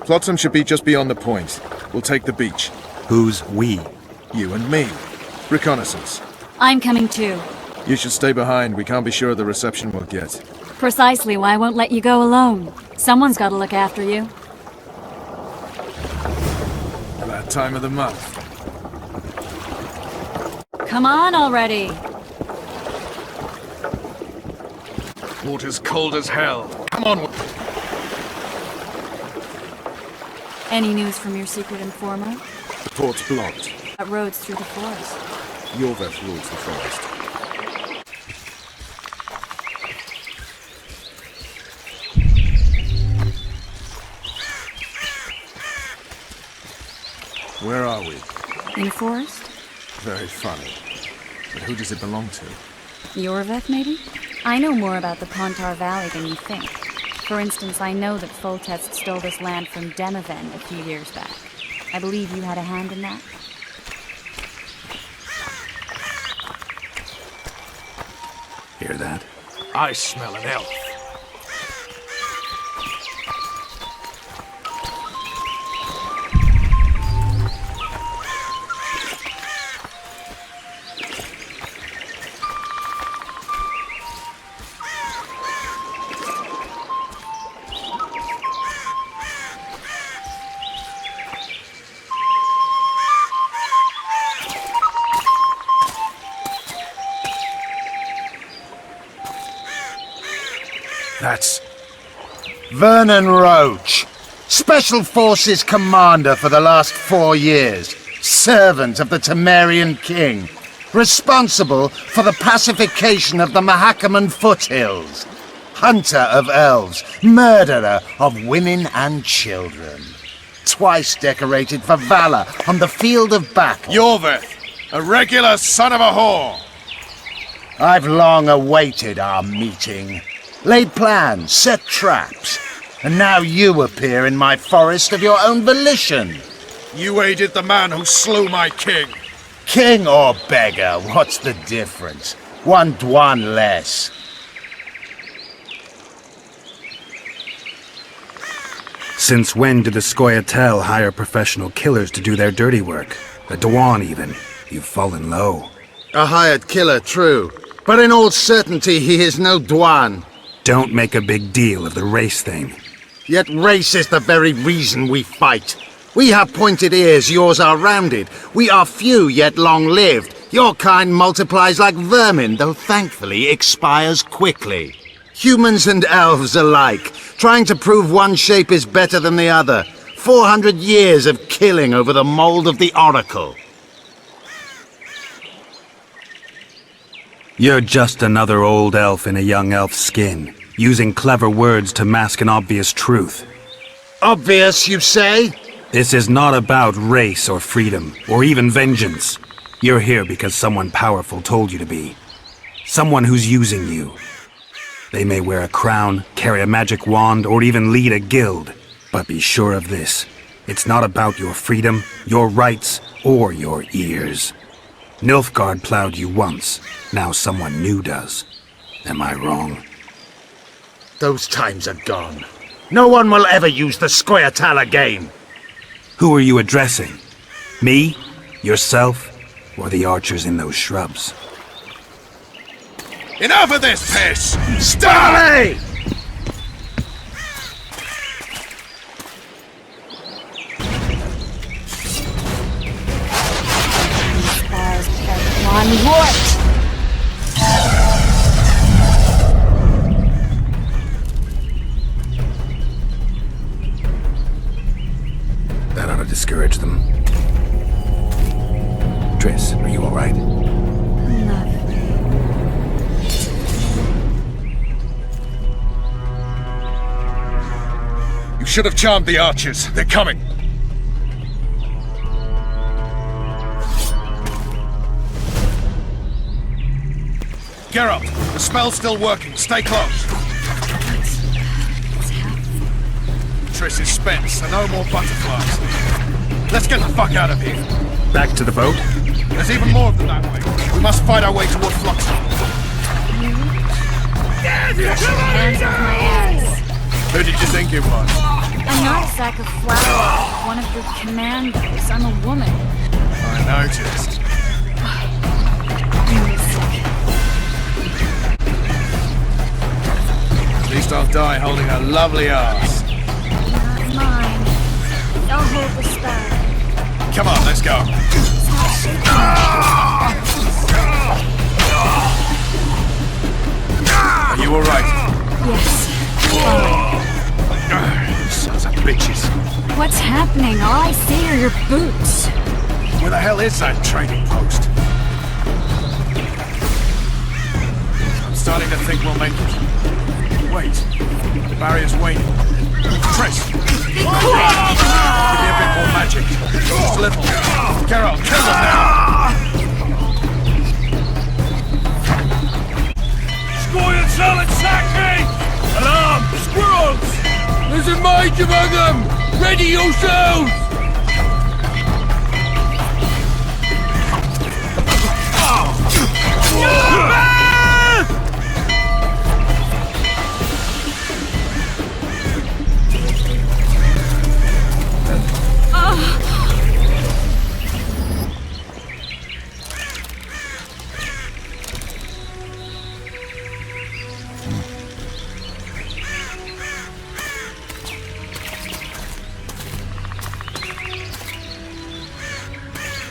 Flotsam should be just beyond the point. We'll take the beach. Who's we? You and me. Reconnaissance. I'm coming too. You should stay behind. We can't be sure of the reception we'll get. Precisely why I won't let you go alone. Someone's got to look after you. That time of the month. Come on already. Water's cold as hell. Come on. Any news from your secret informer? The port's blocked. That road's through the forest. Yorveth rules the forest. Where are we? In a forest? Very funny. But who does it belong to? Yorveth, maybe? I know more about the Pontar Valley than you think. For instance, I know that Foltest stole this land from Demavend a few years back. I believe you had a hand in that. Hear that? I smell an elf. That's Vernon Roach, Special Forces Commander for the last 4 years, servant of the Temerian King, responsible for the pacification of the Mahakaman foothills, hunter of elves, murderer of women and children, twice decorated for valor on the field of battle. Yorveth, a regular son of a whore. I've long awaited our meeting. Laid plans, set traps, and now you appear in my forest of your own volition. You aided the man who slew my king. King or beggar, what's the difference? One Dwan less. Since when did the Scoia'tael hire professional killers to do their dirty work? The Dwan, even. You've fallen low. A hired killer, true. But in all certainty, he is no Dwan. Don't make a big deal of the race thing. Yet race is the very reason we fight. We have pointed ears, yours are rounded. We are few, yet long-lived. Your kind multiplies like vermin, though thankfully expires quickly. Humans and elves alike, trying to prove one shape is better than the other. 400 years of killing over the mold of the Oracle. You're just another old elf in a young elf's skin, using clever words to mask an obvious truth. Obvious, you say? This is not about race or freedom, or even vengeance. You're here because someone powerful told you to be. Someone who's using you. They may wear a crown, carry a magic wand, or even lead a guild. But be sure of this. It's not about your freedom, your rights, or your ears. Nilfgaard plowed you once. Now someone new does. Am I wrong? Those times are gone. No one will ever use the Scoia'tael again. Who are you addressing? Me? Yourself? Or the archers in those shrubs? Enough of this piss! Starley! One wart! That ought to discourage them. Triss, are you all right? You should have charmed the archers. They're coming. Geralt, the spell's still working. Stay close. Triss is spent, so no more butterflies. Let's get the fuck out of here. Back to the boat? There's even more of them that way. We must fight our way toward Flotsam. Hands off my ass. Who did you think it was? I'm not a sack of flour. One of your commandos. I'm a woman. I noticed. Give me a second. At least I'll die holding a lovely ass. Not mine. I'll hold the spell. Come on, let's go. Are you alright? Yes. Sons of bitches. What's happening? All I see are your boots. Where the hell is that trading post? I'm starting to think we'll make it. Wait. The barrier's waning. Triss! Give me a bit more magic. Just a little. Carol, kill them now! Scoy and Salad Saki! Alarm! Squirrels! There's a mage among them! Ready yourselves!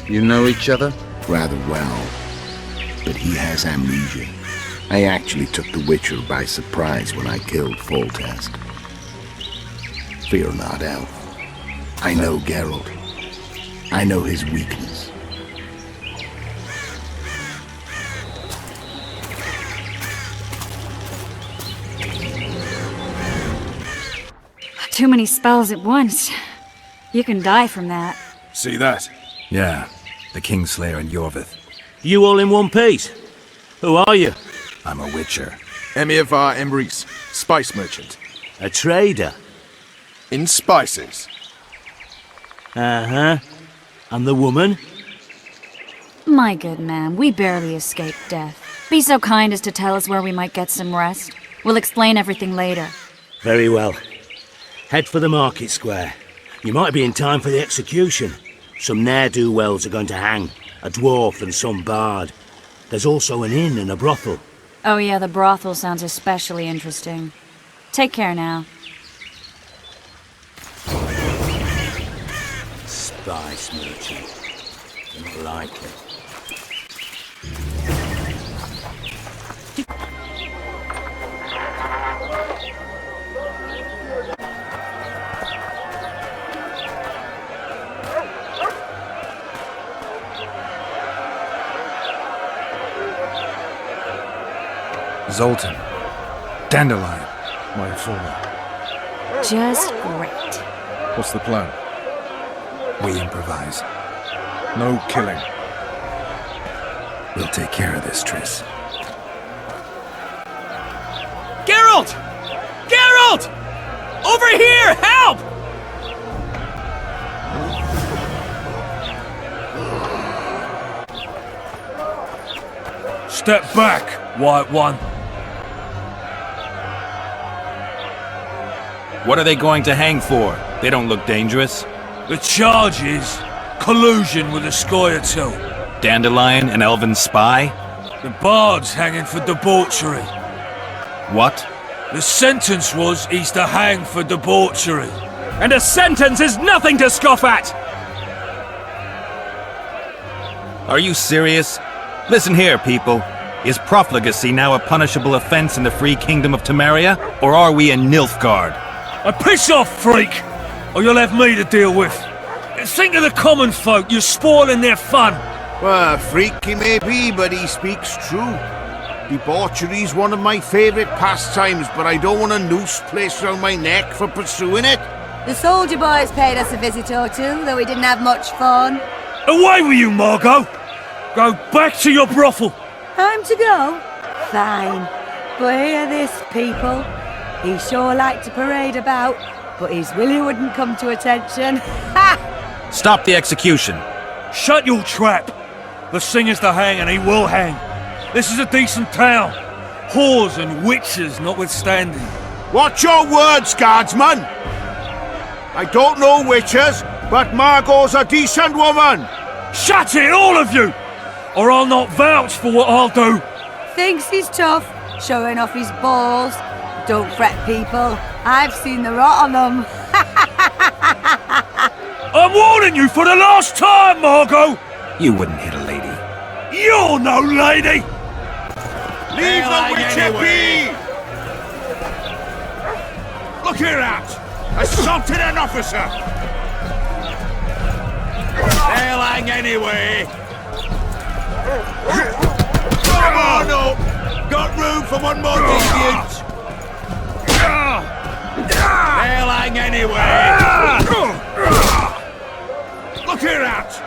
You know each other? Rather well, but he has amnesia. I actually took the Witcher by surprise when I killed Foltest. Fear not, Elf. I know Geralt. I know his weakness. Too many spells at once. You can die from that. See that? Yeah, the Kingslayer and Yorvith. You all in one piece? Who are you? I'm a Witcher. Emiavar Emrys, spice merchant. A trader? In spices. Uh-huh. And the woman? My good man, we barely escaped death. Be so kind as to tell us where we might get some rest. We'll explain everything later. Very well. Head for the market square. You might be in time for the execution. Some ne'er-do-wells are going to hang. A dwarf and some bard. There's also an inn and a brothel. Oh yeah, the brothel sounds especially interesting. Take care now. Spice merchant. Don't like it. Zoltan. Dandelion. My informer. Just great. What's the plan? We improvise. No killing. We'll take care of this, Triss. Geralt! Geralt! Over here! Help! Step back, White One. What are they going to hang for? They don't look dangerous. The charge is collusion with the Scoia'tael. Dandelion, an elven spy? The bard's hanging for debauchery. What? The sentence was he's to hang for debauchery. And a sentence is nothing to scoff at! Are you serious? Listen here, people. Is profligacy now a punishable offense in the free kingdom of Temeria? Or are we in Nilfgaard? Piss off, freak! Or you'll have me to deal with. Think of the common folk, you're spoiling their fun. Well, freak he may be, but he speaks true. Debauchery's one of my favourite pastimes, but I don't want a noose placed around my neck for pursuing it. The soldier boys paid us a visit or two, though we didn't have much fun. Away with you, Margot! Go back to your brothel! Time to go? Fine. But hear this, people. He sure liked to parade about, but his Willie wouldn't come to attention. Ha! Stop the execution. Shut your trap! The singer's to hang and he will hang. This is a decent town. Whores and witches notwithstanding. Watch your words, guardsman! I don't know witches, but Margot's a decent woman. Shut it, all of you! Or I'll not vouch for what I'll do. Thinks he's tough, showing off his balls. Don't fret, people. I've seen the rot on them. I'm warning you for the last time, Margot! You wouldn't hit a lady. You're no lady! Leave the witcher be! Look here at! Assaulted an officer! They'll hang anyway! Come on up! Got room for one more deviant! They'll hang anyway! Look here at!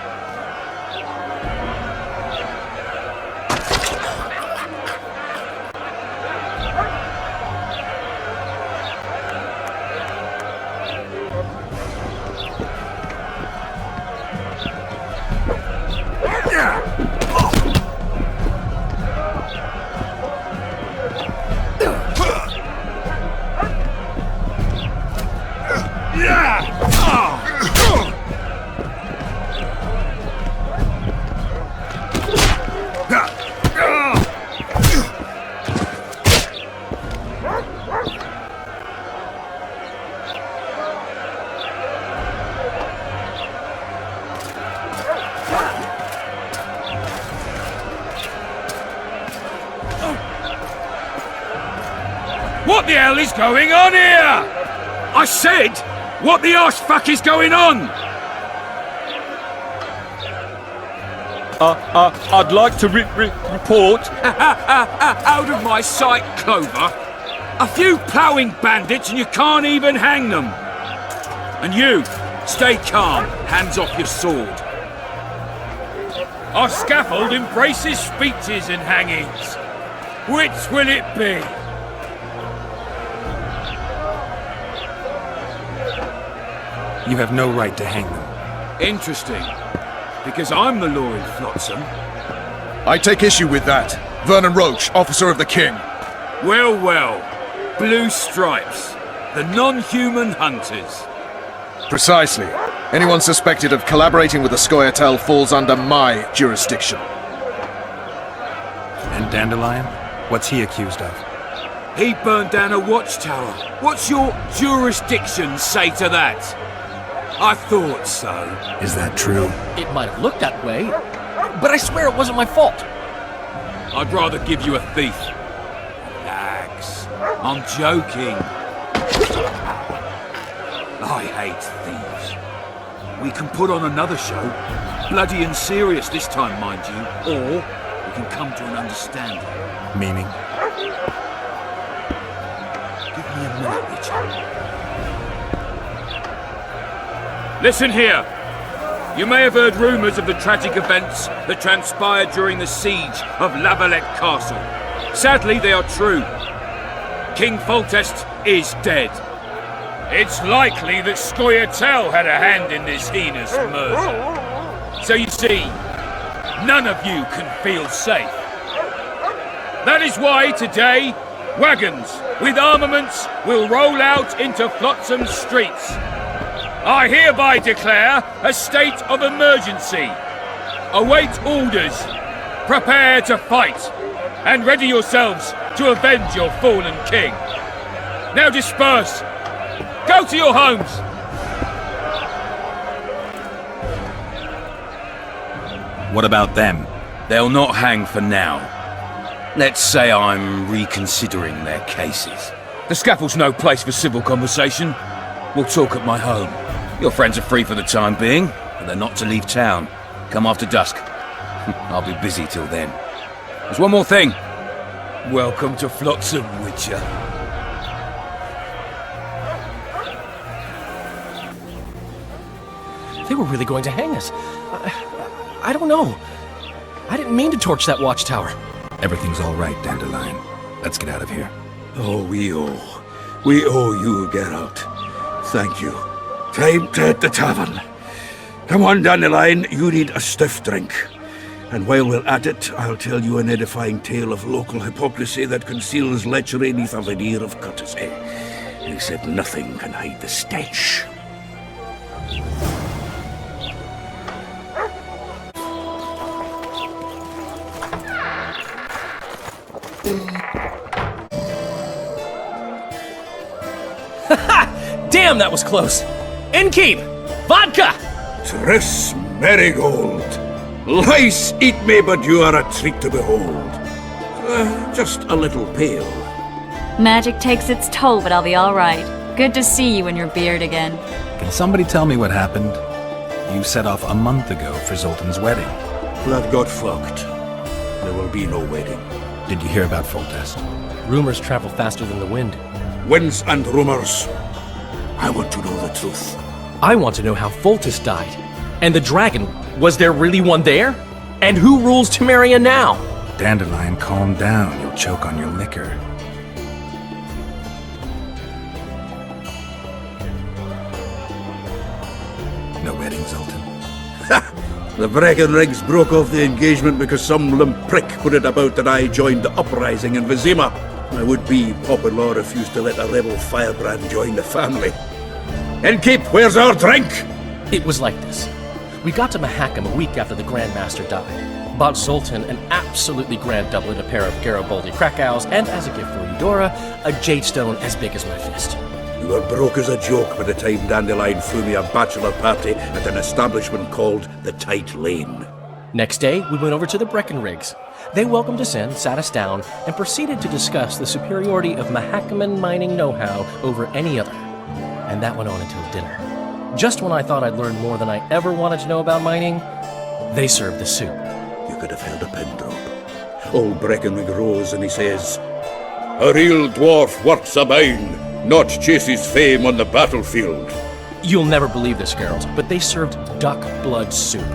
What the hell is going on here? I said, what the arse fuck is going on? I'd like to report. Out of my sight, Clover. A few ploughing bandits and you can't even hang them. And you, stay calm, hands off your sword. Our scaffold embraces speeches and hangings. Which will it be? You have no right to hang them. Interesting. Because I'm the law in Flotsam. I take issue with that. Vernon Roach, officer of the king. Well, well. Blue Stripes. The non-human hunters. Precisely. Anyone suspected of collaborating with the Scoia'tael falls under my jurisdiction. And Dandelion? What's he accused of? He burned down a watchtower. What's your jurisdiction say to that? I thought so. Is that true? It might have looked that way, but I swear it wasn't my fault. I'd rather give you a thief. Relax. I'm joking. I hate thieves. We can put on another show. Bloody and serious this time, mind you. Or we can come to an understanding. Meaning? Give me a minute, Richard. Listen here. You may have heard rumours of the tragic events that transpired during the siege of Lavalette Castle. Sadly, they are true. King Foltest is dead. It's likely that Scoia'tael had a hand in this heinous murder. So you see, none of you can feel safe. That is why today, wagons with armaments will roll out into Flotsam's streets. I hereby declare a state of emergency. Await orders. Prepare to fight. And ready yourselves to avenge your fallen king. Now disperse. Go to your homes. What about them? They'll not hang for now. Let's say I'm reconsidering their cases. The scaffold's no place for civil conversation. We'll talk at my home. Your friends are free for the time being, but they're not to leave town. Come after dusk. I'll be busy till then. There's one more thing. Welcome to Flotsam, Witcher. They were really going to hang us. I don't know. I didn't mean to torch that watchtower. Everything's all right, Dandelion. Let's get out of here. Oh, we owe you, Geralt. Thank you. Time to hit the tavern. Come on, Dandelion, you need a stiff drink. And while we're at it, I'll tell you an edifying tale of local hypocrisy that conceals lechery neath a veneer of courtesy. Except nothing can hide the stench. Damn, that was close! Innkeep! Vodka! Triss Marigold. Lice eat me, but you are a treat to behold. Just a little pale. Magic takes its toll, but I'll be all right. Good to see you in your beard again. Can somebody tell me what happened? You set off a month ago for Zoltan's wedding. That got fucked. There will be no wedding. Did you hear about Foltest? Rumors travel faster than the wind. Winds and rumors. I want to know the truth. I want to know how Foltest died. And the dragon, was there really one there? And who rules Temeria now? Dandelion, calm down. You'll choke on your liquor. No wedding, Zoltan. The Breckenrigs broke off the engagement because some limp prick put it about that I joined the uprising in Vizima. My would-be Popper-in-law refused to let a rebel firebrand join the family. Innkeep, where's our drink? It was like this. We got to Mahakam a week after the Grand Master died. Bought Zoltan an absolutely grand doublet, a pair of Garibaldi Krakows, and as a gift for Eudora, a jade stone as big as my fist. You were broke as a joke by the time Dandelion threw me a bachelor party at an establishment called the Tight Lane. Next day, we went over to the Breckenrigs. They welcomed us in, sat us down, and proceeded to discuss the superiority of Mahakaman mining know-how over any other. And that went on until dinner. Just when I thought I'd learned more than I ever wanted to know about mining, they served the soup. You could have held a pin drop. Old Breckenrig rose and he says, "A real dwarf works a mine, not chases fame on the battlefield." You'll never believe this, girls, but they served duck blood soup.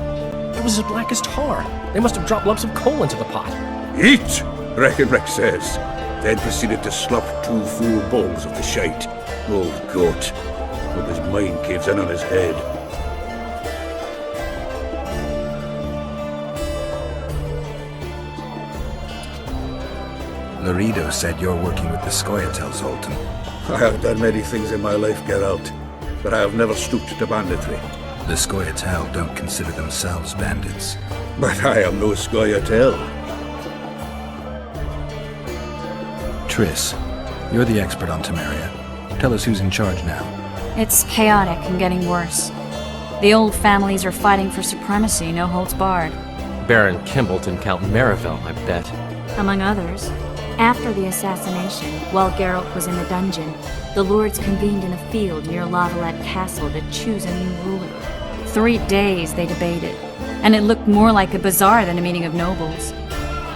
It was as black as tar. They must have dropped lumps of coal into the pot. "Eat," Breckenrig says, then proceeded to slurp 2 full bowls of the shite. Old goat. Hope his mind caves in on his head. Laredo said you're working with the Scoia'tael, Zoltan. I have done many things in my life, Geralt, but I have never stooped to banditry. The Scoia'tael don't consider themselves bandits. But I am no Scoia'tael. Triss, you're the expert on Temeria. Tell us who's in charge now. It's chaotic and getting worse. The old families are fighting for supremacy, no holds barred. Baron Kimbolt and Count Marivel, I bet. Among others. After the assassination, while Geralt was in the dungeon, the lords convened in a field near Lavalette Castle to choose a new ruler. 3 days they debated, and it looked more like a bazaar than a meeting of nobles.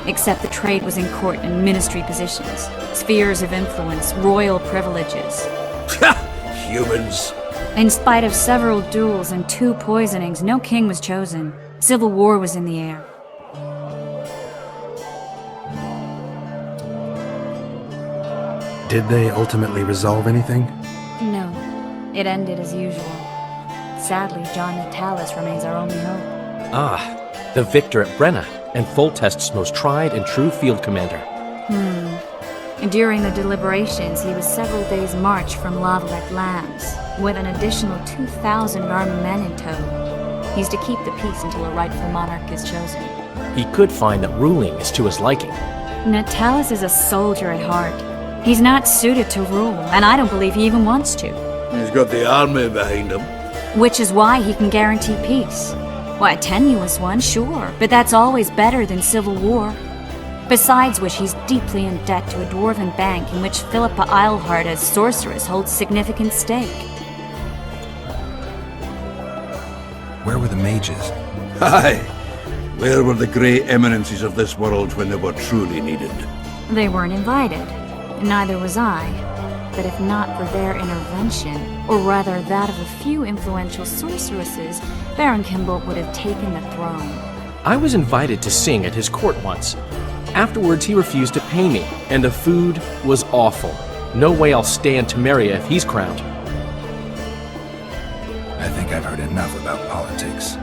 Except the trade was in court and ministry positions, spheres of influence, royal privileges. Humans. In spite of several duels and 2 poisonings, no king was chosen. Civil war was in the air. Did they ultimately resolve anything? No. It ended as usual. Sadly, John Natalis remains our only hope. Ah, the victor at Brenna, and Foltest's most tried and true field commander. During the deliberations, he was several days' march from Lavalette Lands, with an additional 2,000 armed men in tow. He's to keep the peace until a rightful monarch is chosen. He could find that ruling is to his liking. Natalis is a soldier at heart. He's not suited to rule, and I don't believe he even wants to. He's got the army behind him. Which is why he can guarantee peace. Why, a tenuous one, sure, but that's always better than civil war. Besides which, he's deeply in debt to a dwarven bank in which Philippa Eilhart as sorceress holds significant stake. Where were the mages? Aye. Where were the grey eminences of this world when they were truly needed? They weren't invited. Neither was I. But if not for their intervention, or rather that of a few influential sorceresses, Baron Kimbolt would have taken the throne. I was invited to sing at his court once. Afterwards, he refused to pay me, and the food was awful. No way I'll stay in Temeria if he's crowned. I think I've heard enough about politics.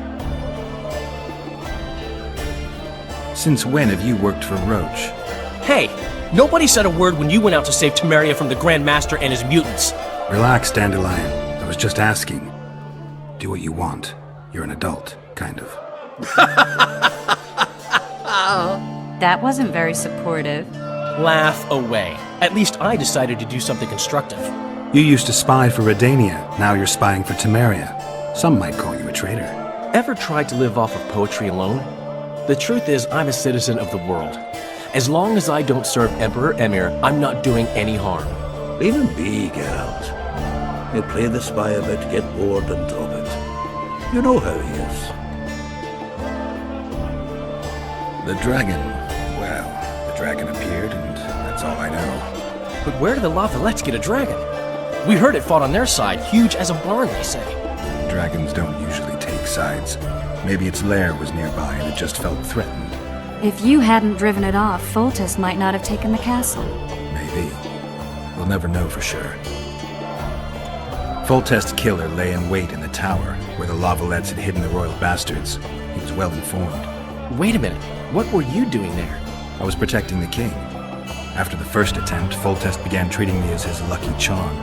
Since when have you worked for Roche? Hey, nobody said a word when you went out to save Temeria from the Grand Master and his mutants. Relax, Dandelion. I was just asking. Do what you want. You're an adult, kind of. That wasn't very supportive. Laugh away. At least I decided to do something constructive. You used to spy for Redania, now you're spying for Temeria. Some might call you a traitor. Ever tried to live off of poetry alone? The truth is, I'm a citizen of the world. As long as I don't serve Emperor Emir, I'm not doing any harm. Leave him be, Geralt. He'll play the spy a bit, get bored and drop it. You know how he is. The dragon. Well, the dragon appeared, and that's all I know. But where did the Lavalettes get a dragon? We heard it fought on their side, huge as a barn, they say. Dragons don't usually take sides. Maybe its lair was nearby and it just felt threatened. If you hadn't driven it off, Foltest might not have taken the castle. Maybe. We'll never know for sure. Foltest's killer lay in wait in the tower, where the Lavalettes had hidden the royal bastards. He was well informed. Wait a minute, what were you doing there? I was protecting the king. After the first attempt, Foltest began treating me as his lucky charm.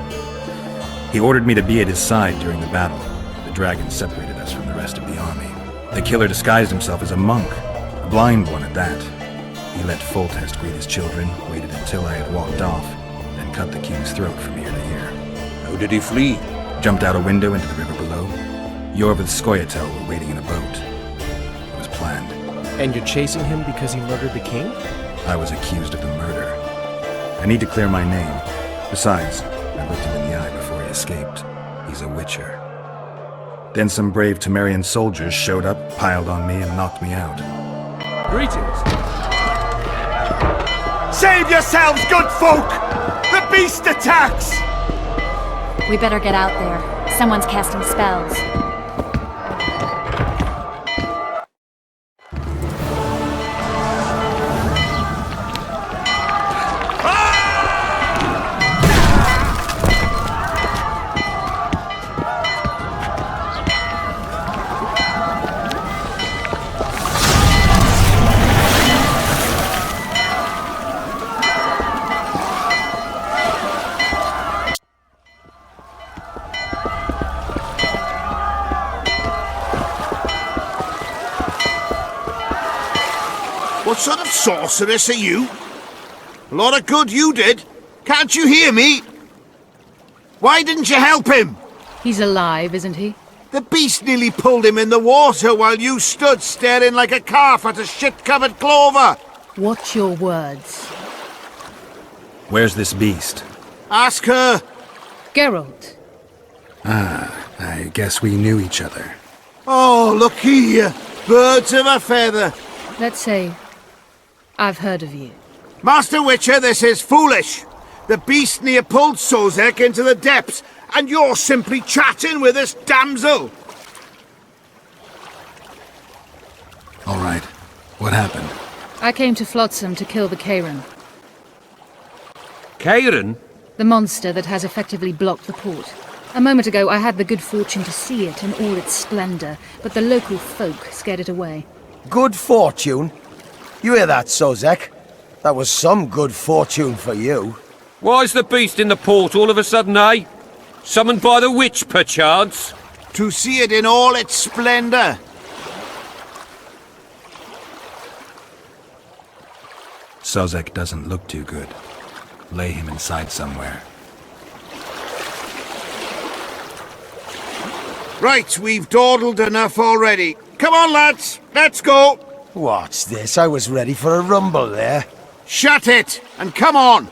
He ordered me to be at his side during the battle. The dragon separated us from the rest of the army. The killer disguised himself as a monk, a blind one at that. He let Foltest greet his children, waited until I had walked off, then cut the king's throat from ear to ear. How did he flee? Jumped out a window into the river below. Yorv with Scoia'tael were waiting in a boat. It was planned. And you're chasing him because he murdered the king? I was accused of the murder. I need to clear my name. Besides, I looked him in the eye before he escaped. He's a witcher. Then some brave Temerian soldiers showed up, piled on me, and knocked me out. Greetings. Save yourselves, good folk! The beast attacks! We better get out there. Someone's casting spells. What sort of sorceress are you? A lot of good you did. Can't you hear me? Why didn't you help him? He's alive, isn't he? The beast nearly pulled him in the water while you stood staring like a calf at a shit-covered clover. Watch your words. Where's this beast? Ask her. Geralt. I guess we knew each other. Oh, look here. Birds of a feather. Let's say I've heard of you. Master Witcher, this is foolish. The beast near pulled Sozek into the depths, and you're simply chatting with this damsel. All right. What happened? I came to Flotsam to kill the Kayran. Kayran? The monster that has effectively blocked the port. A moment ago I had the good fortune to see it in all its splendor, but the local folk scared it away. Good fortune? You hear that, Sozek? That was some good fortune for you. Why's the beast in the port all of a sudden, eh? Summoned by the witch, perchance? To see it in all its splendor. Sozek doesn't look too good. Lay him inside somewhere. Right, we've dawdled enough already. Come on, lads, let's go. What's this? I was ready for a rumble there. Shut it, and come on.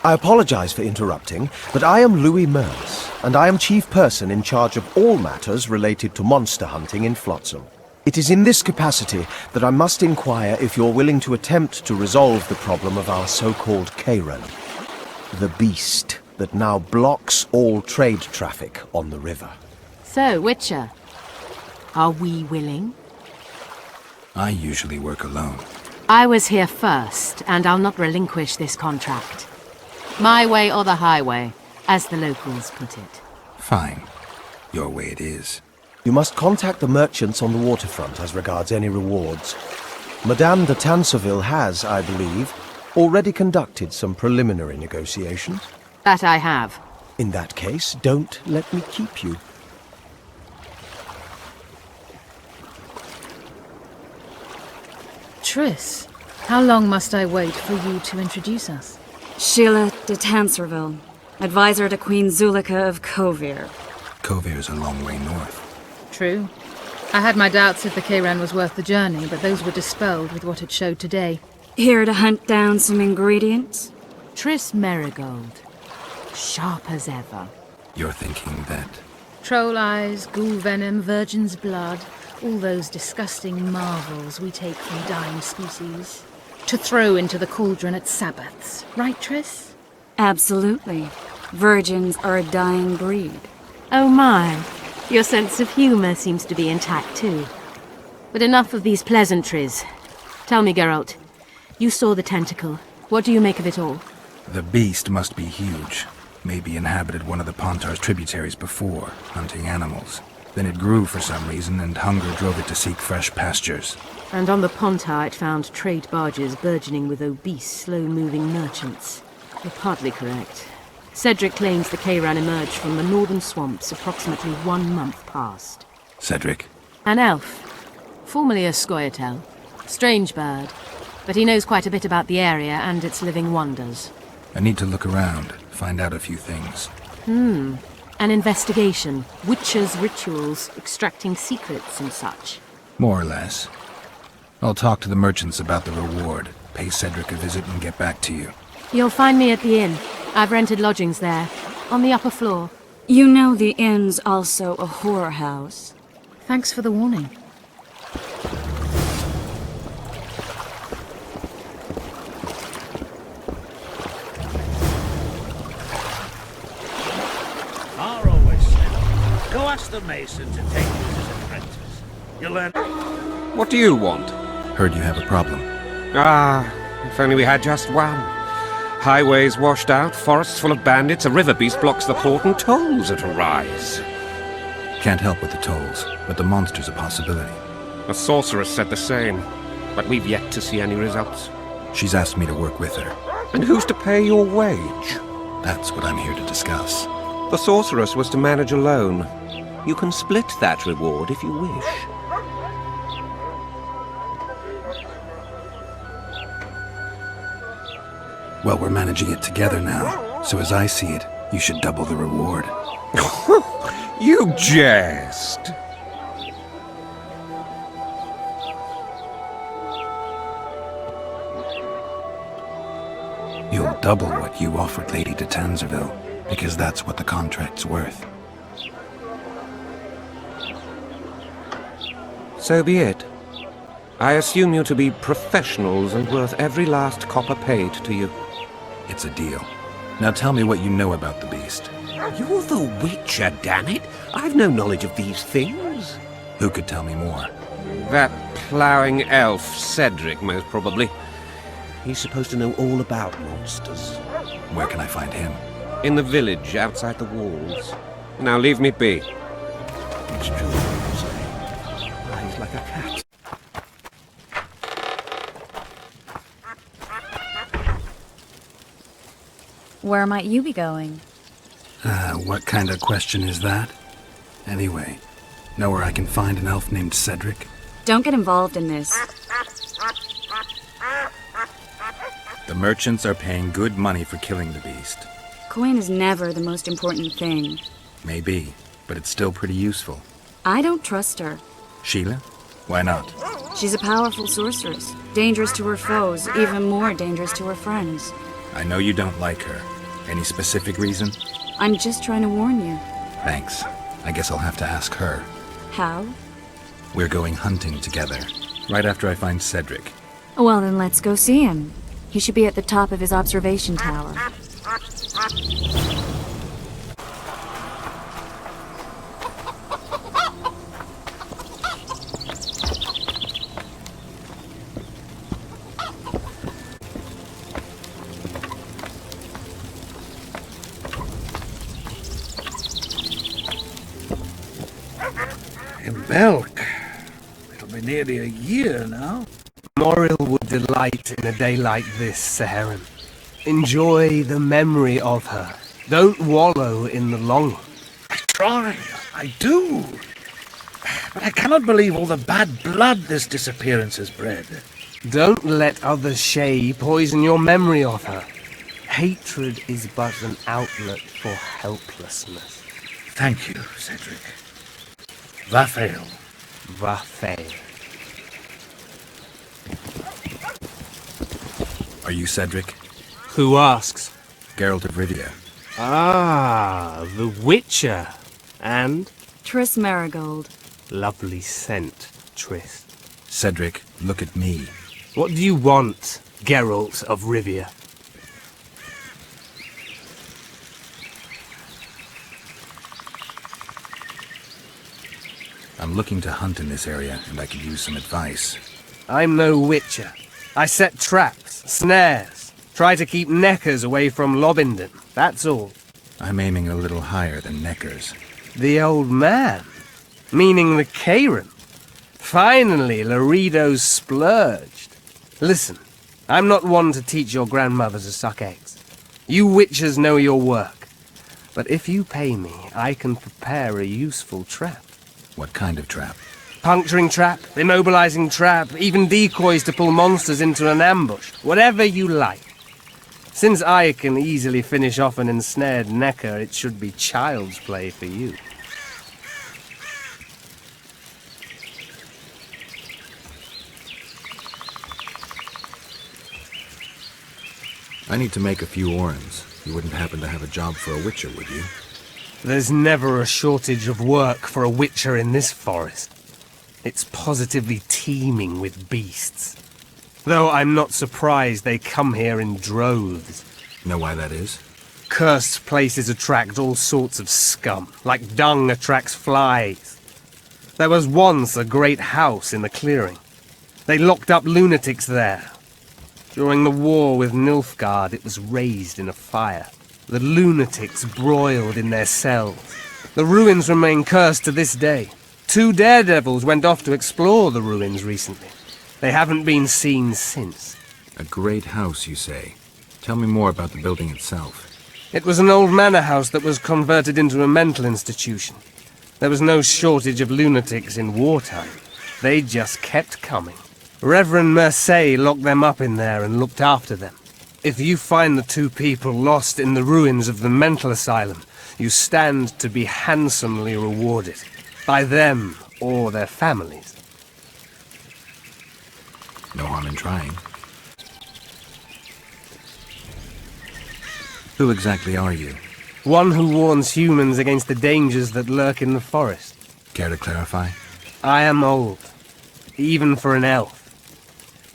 I apologize for interrupting, but I am Louis Merce, and I am chief person in charge of all matters related to monster hunting in Flotsam. It is in this capacity that I must inquire if you're willing to attempt to resolve the problem of our so-called Kayran, the beast that now blocks all trade traffic on the river. So, Witcher, are we willing? I usually work alone. I was here first, and I'll not relinquish this contract. My way or the highway, as the locals put it. Fine. Your way it is. You must contact the merchants on the waterfront as regards any rewards. Madame de Tanseville has, I believe, already conducted some preliminary negotiations. That I have. In that case, don't let me keep you. Triss, how long must I wait for you to introduce us? Sheila de Tanserville, advisor to Queen Zulika of Kovir. Kovir's a long way north. True. I had my doubts if the Kayran was worth the journey, but those were dispelled with what it showed today. Here to hunt down some ingredients? Triss Merigold. Sharp as ever. You're thinking that... Troll eyes, ghoul venom, virgin's blood, all those disgusting marvels we take from dying species. To throw into the cauldron at Sabbaths. Right, Triss? Absolutely. Virgins are a dying breed. Oh my. Your sense of humor seems to be intact too. But enough of these pleasantries. Tell me, Geralt. You saw the tentacle. What do you make of it all? The beast must be huge. Maybe inhabited one of the Pontar's tributaries before, hunting animals. Then it grew for some reason, and hunger drove it to seek fresh pastures. And on the Pontar it found trade barges burgeoning with obese, slow-moving merchants. You're partly correct. Cedric claims the Kayran emerged from the northern swamps approximately 1 month past. Cedric? An elf. Formerly a Scoia'tael. Strange bird. But he knows quite a bit about the area and its living wonders. I need to look around, find out a few things. An investigation. Witches' rituals, extracting secrets and such. More or less. I'll talk to the merchants about the reward, pay Cedric a visit and get back to you. You'll find me at the inn. I've rented lodgings there, on the upper floor. You know the inn's also a whorehouse. Thanks for the warning. Har always said, go ask the mason to take you as an apprentice. You'll learn... What do you want? Heard you have a problem. If only we had just one. Highways washed out, forests full of bandits, a river beast blocks the port, and tolls at a rise. Can't help with the tolls, but the monster's a possibility. A sorceress said the same, but we've yet to see any results. She's asked me to work with her. And who's to pay your wage? That's what I'm here to discuss. The sorceress was to manage alone. You can split that reward if you wish. Well, we're managing it together now, so as I see it, you should double the reward. You jest! You'll double what you offered Lady de Tanserville, because that's what the contract's worth. So be it. I assume you to be professionals and worth every last copper paid to you. It's a deal. Now tell me what you know about the beast. You're the Witcher, damn it! I've no knowledge of these things. Who could tell me more? That ploughing elf, Cedric, most probably. He's supposed to know all about monsters. Where can I find him? In the village, outside the walls. Now leave me be. It's true, you say. Eyes like a cat. Where might you be going? What kind of question is that? Anyway, know where I can find an elf named Cedric? Don't get involved in this. The merchants are paying good money for killing the beast. Coin is never the most important thing. Maybe, but it's still pretty useful. I don't trust her. Sheila? Why not? She's a powerful sorceress. Dangerous to her foes, even more dangerous to her friends. I know you don't like her. Any specific reason? I'm just trying to warn you. Thanks. I guess I'll have to ask her. How? We're going hunting together, right after I find Cedric. Well, then let's go see him. He should be at the top of his observation tower. Belk. It'll be nearly a year now. Moriel would delight in a day like this, Saharan. Enjoy the memory of her. Don't wallow in the longing. I try, I do. But I cannot believe all the bad blood this disappearance has bred. Don't let others' shade poison your memory of her. Hatred is but an outlet for helplessness. Thank you, Cedric. Vafael. Vafael. Are you Cedric? Who asks? Geralt of Rivia. Ah, the Witcher. And? Triss Marigold. Lovely scent, Triss. Cedric, look at me. What do you want, Geralt of Rivia? I'm looking to hunt in this area, and I could use some advice. I'm no witcher. I set traps, snares, try to keep Neckers away from Lobindon, that's all. I'm aiming a little higher than Neckers. The old man? Meaning the Kayran? Finally, Laredo's splurged. Listen, I'm not one to teach your grandmother to suck eggs. You witchers know your work. But if you pay me, I can prepare a useful trap. What kind of trap? Puncturing trap, immobilizing trap, even decoys to pull monsters into an ambush. Whatever you like. Since I can easily finish off an ensnared Necker, it should be child's play for you. I need to make a few orens. You wouldn't happen to have a job for a witcher, would you? There's never a shortage of work for a witcher in this forest. It's positively teeming with beasts. Though I'm not surprised they come here in droves. Know why that is? Cursed places attract all sorts of scum, like dung attracts flies. There was once a great house in the clearing. They locked up lunatics there. During the war with Nilfgaard, it was raised in a fire. The lunatics broiled in their cells. The ruins remain cursed to this day. 2 daredevils went off to explore the ruins recently. They haven't been seen since. A great house, you say. Tell me more about the building itself. It was an old manor house that was converted into a mental institution. There was no shortage of lunatics in wartime. They just kept coming. Reverend Mercey locked them up in there and looked after them. If you find the 2 people lost in the ruins of the mental asylum, you stand to be handsomely rewarded. By them or their families. No harm in trying. Who exactly are you? One who warns humans against the dangers that lurk in the forest. Care to clarify? I am old, even for an elf.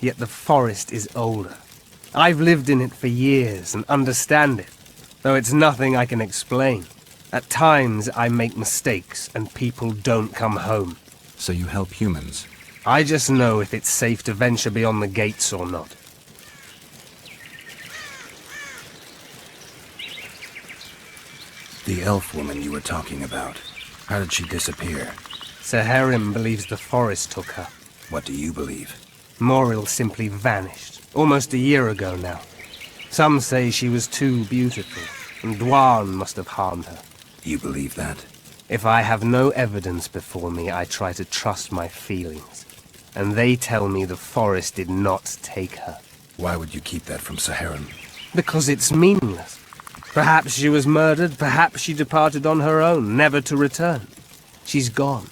Yet the forest is older. I've lived in it for years and understand it, though it's nothing I can explain. At times I make mistakes and people don't come home. So you help humans? I just know if it's safe to venture beyond the gates or not. The elf woman you were talking about. How did she disappear? Saharim believes the forest took her. What do you believe? Moril simply vanished, almost a year ago now. Some say she was too beautiful, and Dwan must have harmed her. You believe that? If I have no evidence before me, I try to trust my feelings. And they tell me the forest did not take her. Why would you keep that from Saharim? Because it's meaningless. Perhaps she was murdered, perhaps she departed on her own, never to return. She's gone,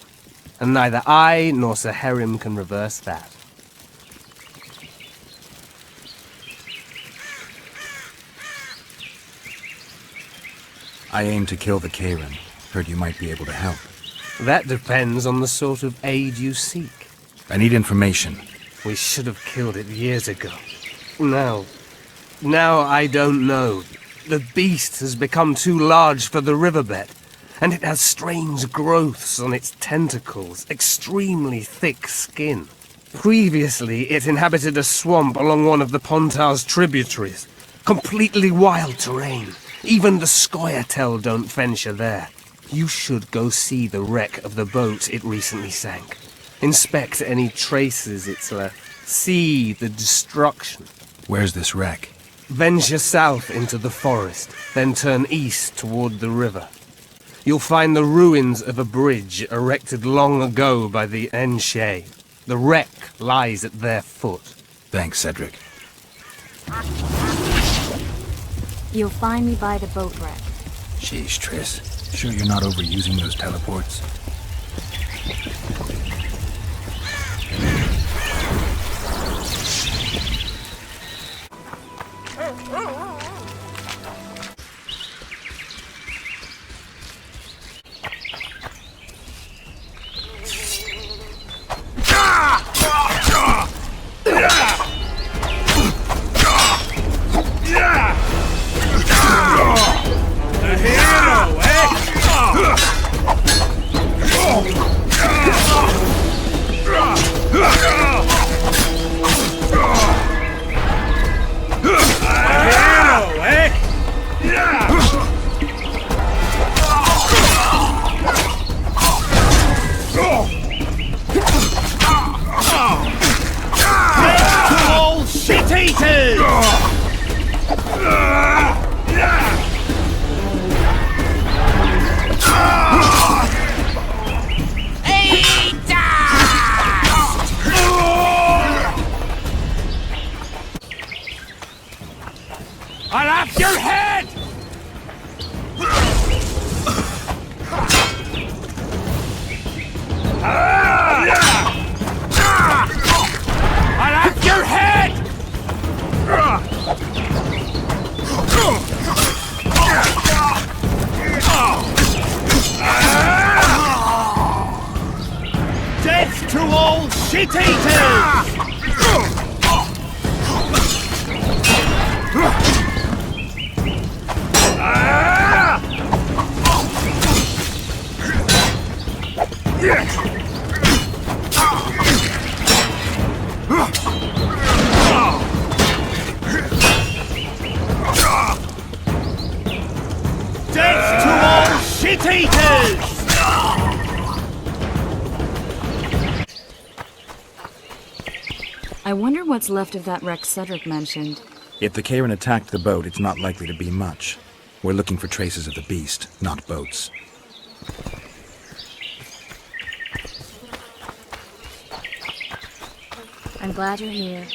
and neither I nor Saharim can reverse that. I aim to kill the Kayran. Heard you might be able to help. That depends on the sort of aid you seek. I need information. We should have killed it years ago. Now I don't know. The beast has become too large for the riverbed, and it has strange growths on its tentacles, extremely thick skin. Previously, it inhabited a swamp along one of the Pontar's tributaries. Completely wild terrain. Even the Scoia'tael don't venture there. You should go see the wreck of the boat it recently sank. Inspect any traces it's left. See the destruction. Where's this wreck? Venture south into the forest, then turn east toward the river. You'll find the ruins of a bridge erected long ago by the Enshe. The wreck lies at their foot. Thanks, Cedric. You'll find me by the boat wreck. Sheesh, Triss. Sure you're not overusing those teleports? I'll have your head! I'll have your head! Death to all shit-eaters! Death to all shit-eaters! I wonder what's left of that wreck Cedric mentioned. If the Karen attacked the boat, it's not likely to be much. We're looking for traces of the beast, not boats. I'm glad you're here.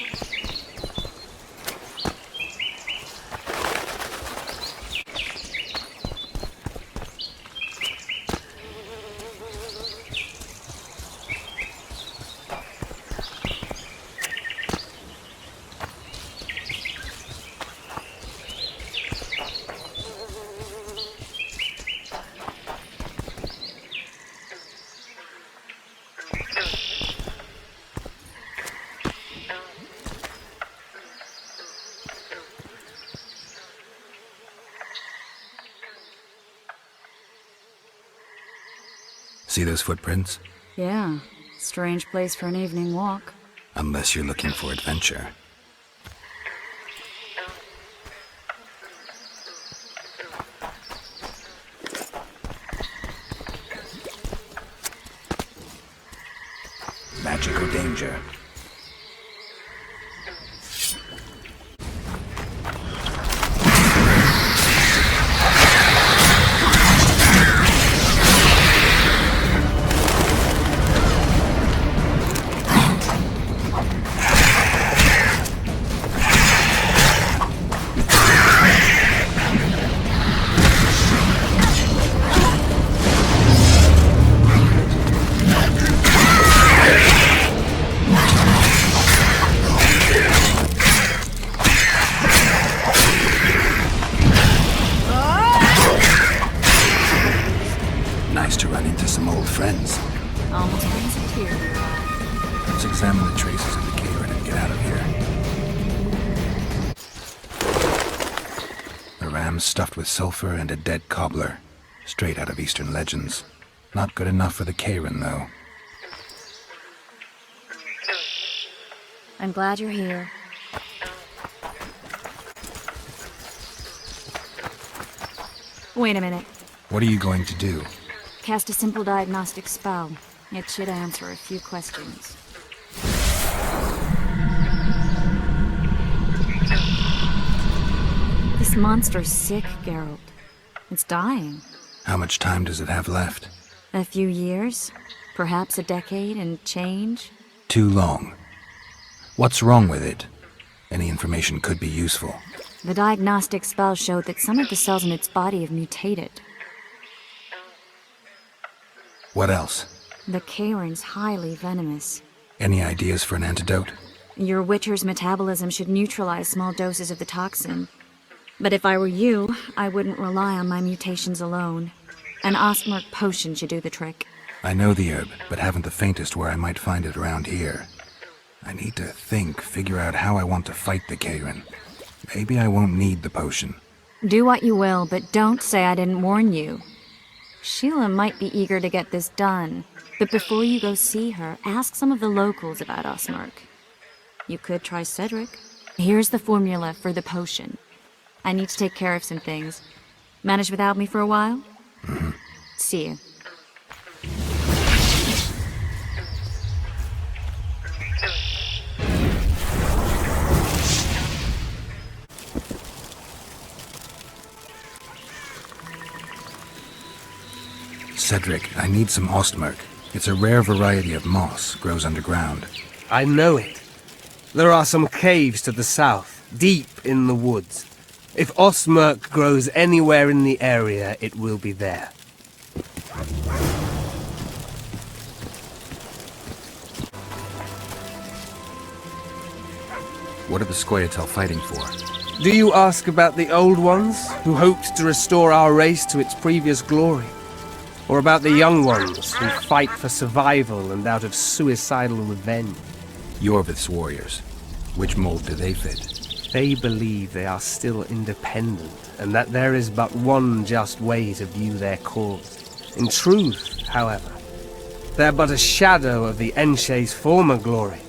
See those footprints? Yeah, strange place for an evening walk. Unless you're looking for adventure. Magic or danger? Nice to run into some old friends. Almost brings a tear. Let's examine the traces of the Karen and get out of here. A ram stuffed with sulfur and a dead cobbler. Straight out of Eastern legends. Not good enough for the Karen, though. I'm glad you're here. Wait a minute. What are you going to do? Cast a simple diagnostic spell. It should answer a few questions. This monster's sick, Geralt. It's dying. How much time does it have left? A few years? Perhaps a decade and change? Too long. What's wrong with it? Any information could be useful. The diagnostic spell showed that some of the cells in its body have mutated. What else? The Kayran's highly venomous. Any ideas for an antidote? Your Witcher's metabolism should neutralize small doses of the toxin. But if I were you, I wouldn't rely on my mutations alone. An Ostmark potion should do the trick. I know the herb, but haven't the faintest where I might find it around here. I need to figure out how I want to fight the Kayran. Maybe I won't need the potion. Do what you will, but don't say I didn't warn you. Sheila might be eager to get this done, but before you go see her, ask some of the locals about Ostmark. You could try Cedric. Here's the formula for the potion. I need to take care of some things. Manage without me for a while? Mm-hmm. See you. Cedric, I need some Ostmark. It's a rare variety of moss, grows underground. I know it. There are some caves to the south, deep in the woods. If Ostmark grows anywhere in the area, it will be there. What are the Scoia'tael fighting for? Do you ask about the old ones, who hoped to restore our race to its previous glory? Or about the young ones, who fight for survival and out of suicidal revenge? Yorvith's warriors. Which mold do they fit? They believe they are still independent, and that there is but one just way to view their cause. In truth, however, they're but a shadow of the Enshe's former glory.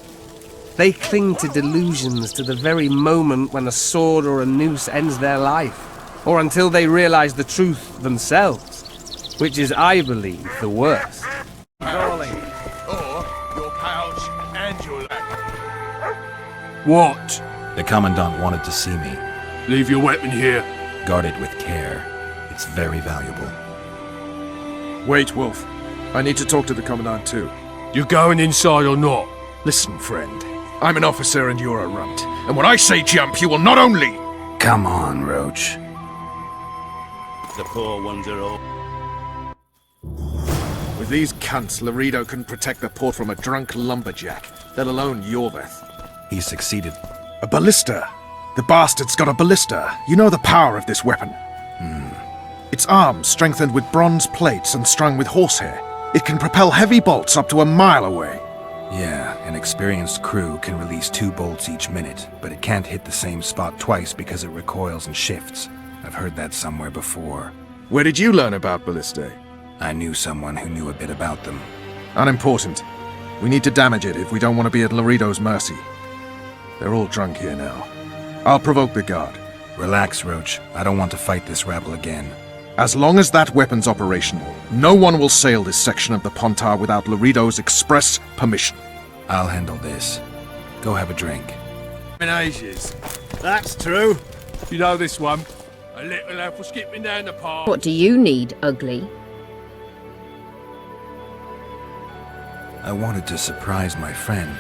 They cling to delusions to the very moment when a sword or a noose ends their life, or until they realize the truth themselves, which is, I believe, the worst. Darling, or your pouch and your leg. What? The Commandant wanted to see me. Leave your weapon here. Guard it with care. It's very valuable. Wait, Wolf. I need to talk to the Commandant too. You going inside or not? Listen, friend. I'm an officer and you're a runt. And when I say jump, you will not only... Come on, Roach. The poor ones are all... With these cunts, Laredo couldn't protect the port from a drunk lumberjack, let alone Yorvith. He succeeded. A ballista. The bastard's got a ballista. You know the power of this weapon. Its arms strengthened with bronze plates and strung with horsehair. It can propel heavy bolts up to a mile away. Yeah, an experienced crew can release 2 bolts each minute, but it can't hit the same spot twice because it recoils and shifts. I've heard that somewhere before. Where did you learn about ballistae? I knew someone who knew a bit about them. Unimportant. We need to damage it if we don't want to be at Laredo's mercy. They're all drunk here now. I'll provoke the guard. Relax, Roach. I don't want to fight this rabble again. As long as that weapon's operational, no one will sail this section of the Pontar without Laredo's express permission. I'll handle this. Go have a drink. In ages. That's true. You know this one. A little lad for skipping down the path. What do you need, ugly? I wanted to surprise my friend,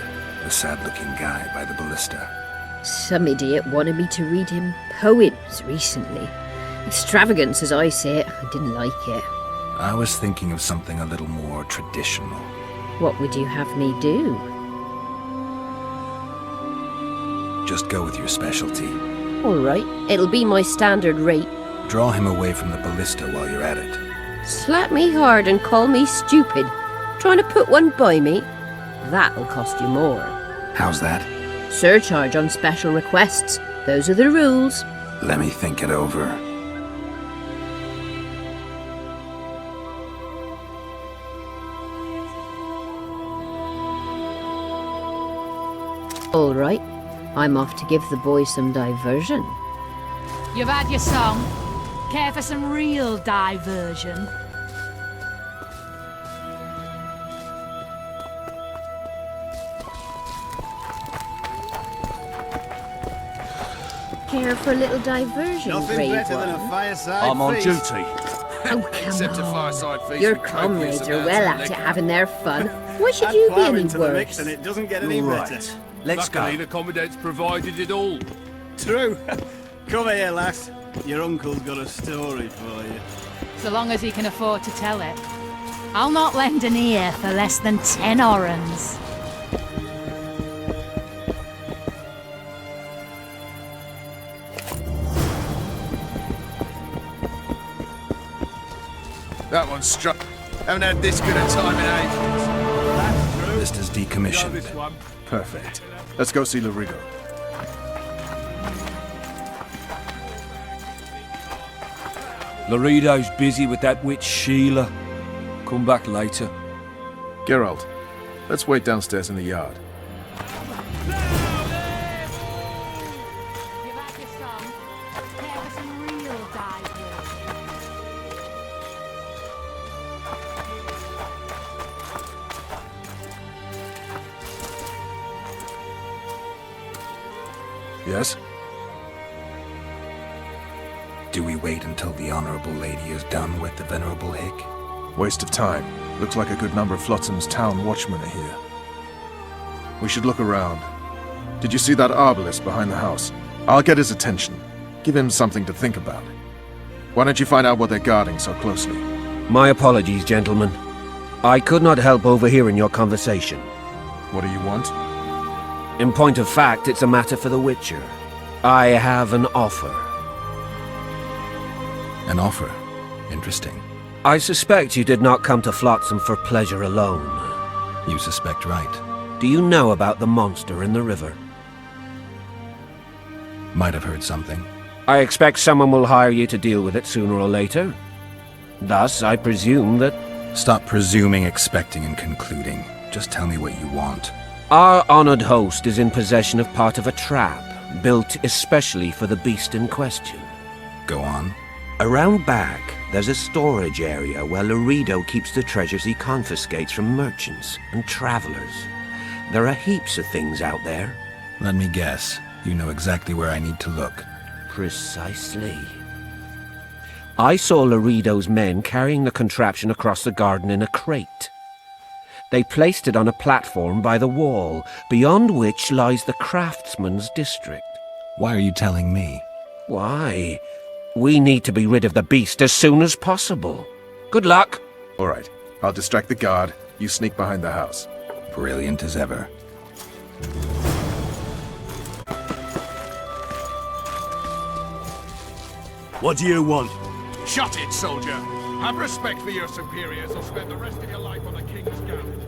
the sad-looking guy by the ballista. Some idiot wanted me to read him poems recently. Extravagance, as I say it. I didn't like it. I was thinking of something a little more traditional. What would you have me do? Just go with your specialty. All right, it'll be my standard rate. Draw him away from the ballista while you're at it. Slap me hard and call me stupid. Trying to put one by me? That'll cost you more. How's that? Surcharge on special requests. Those are the rules. Let me think it over. All right, I'm off to give the boys some diversion. You've had your song. Care for some real diversion? Care for a little diversion, Nothing brave better than a one? fireside I'm on feast. duty. Oh, Except a come on. fireside feast. Your with copious comrades are amounts well of at it liquor. having their fun. Why should Add you be flour any into the mix worse? and it doesn't get any Right. better. Luckily, the Commandant's provided it all. True. Come here, lass. Your uncle's got a story for you. So long as he can afford to tell it. I'll not lend an ear for less than 10 orens. That one's struck. Haven't had this good a time in ages. That's true. List is decommissioned. This one. Perfect. Let's go see Lorido. Lorido's busy with that witch Sheila. Come back later. Geralt, let's wait downstairs in the yard. Yes? Do we wait until the Honorable Lady is done with the Venerable Hick? Waste of time. Looks like a good number of Flotsam's town watchmen are here. We should look around. Did you see that arbalist behind the house? I'll get his attention. Give him something to think about. Why don't you find out what they're guarding so closely? My apologies, gentlemen. I could not help overhearing your conversation. What do you want? In point of fact, it's a matter for the Witcher. I have an offer. An offer? Interesting. I suspect you did not come to Flotsam for pleasure alone. You suspect right. Do you know about the monster in the river? Might have heard something. I expect someone will hire you to deal with it sooner or later. Thus, I presume that... Stop presuming, expecting, and concluding. Just tell me what you want. Our honored host is in possession of part of a trap, built especially for the beast in question. Go on. Around back, there's a storage area where Lorido keeps the treasures he confiscates from merchants and travelers. There are heaps of things out there. Let me guess. You know exactly where I need to look. Precisely. I saw Lorido's men carrying the contraption across the garden in a crate. They placed it on a platform by the wall, beyond which lies the craftsman's district. Why are you telling me? Why? We need to be rid of the beast as soon as possible. Good luck. All right. I'll distract the guard. You sneak behind the house. Brilliant as ever. What do you want? Shut it, soldier. Have respect for your superiors or spend the rest of your life on a king's gown.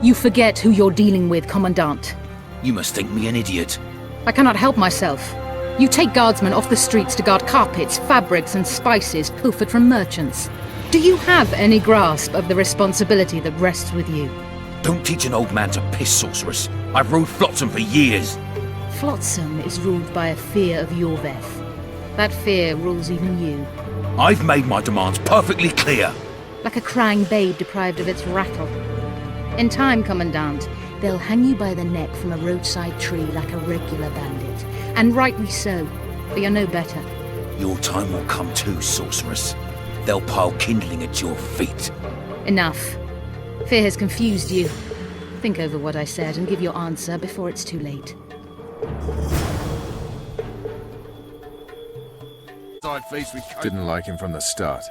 You forget who you're dealing with, Commandant. You must think me an idiot. I cannot help myself. You take guardsmen off the streets to guard carpets, fabrics, and spices pilfered from merchants. Do you have any grasp of the responsibility that rests with you? Don't teach an old man to piss, sorceress. I've ruled Flotsam for years. Flotsam is ruled by a fear of Yorveth. That fear rules even you. I've made my demands perfectly clear. Like a crying babe deprived of its rattle. In time, Commandant, they'll hang you by the neck from a roadside tree like a regular bandit. And rightly so, but you're no better. Your time will come too, sorceress. They'll pile kindling at your feet. Enough. Fear has confused you. Think over what I said and give your answer before it's too late. Didn't like him from the start.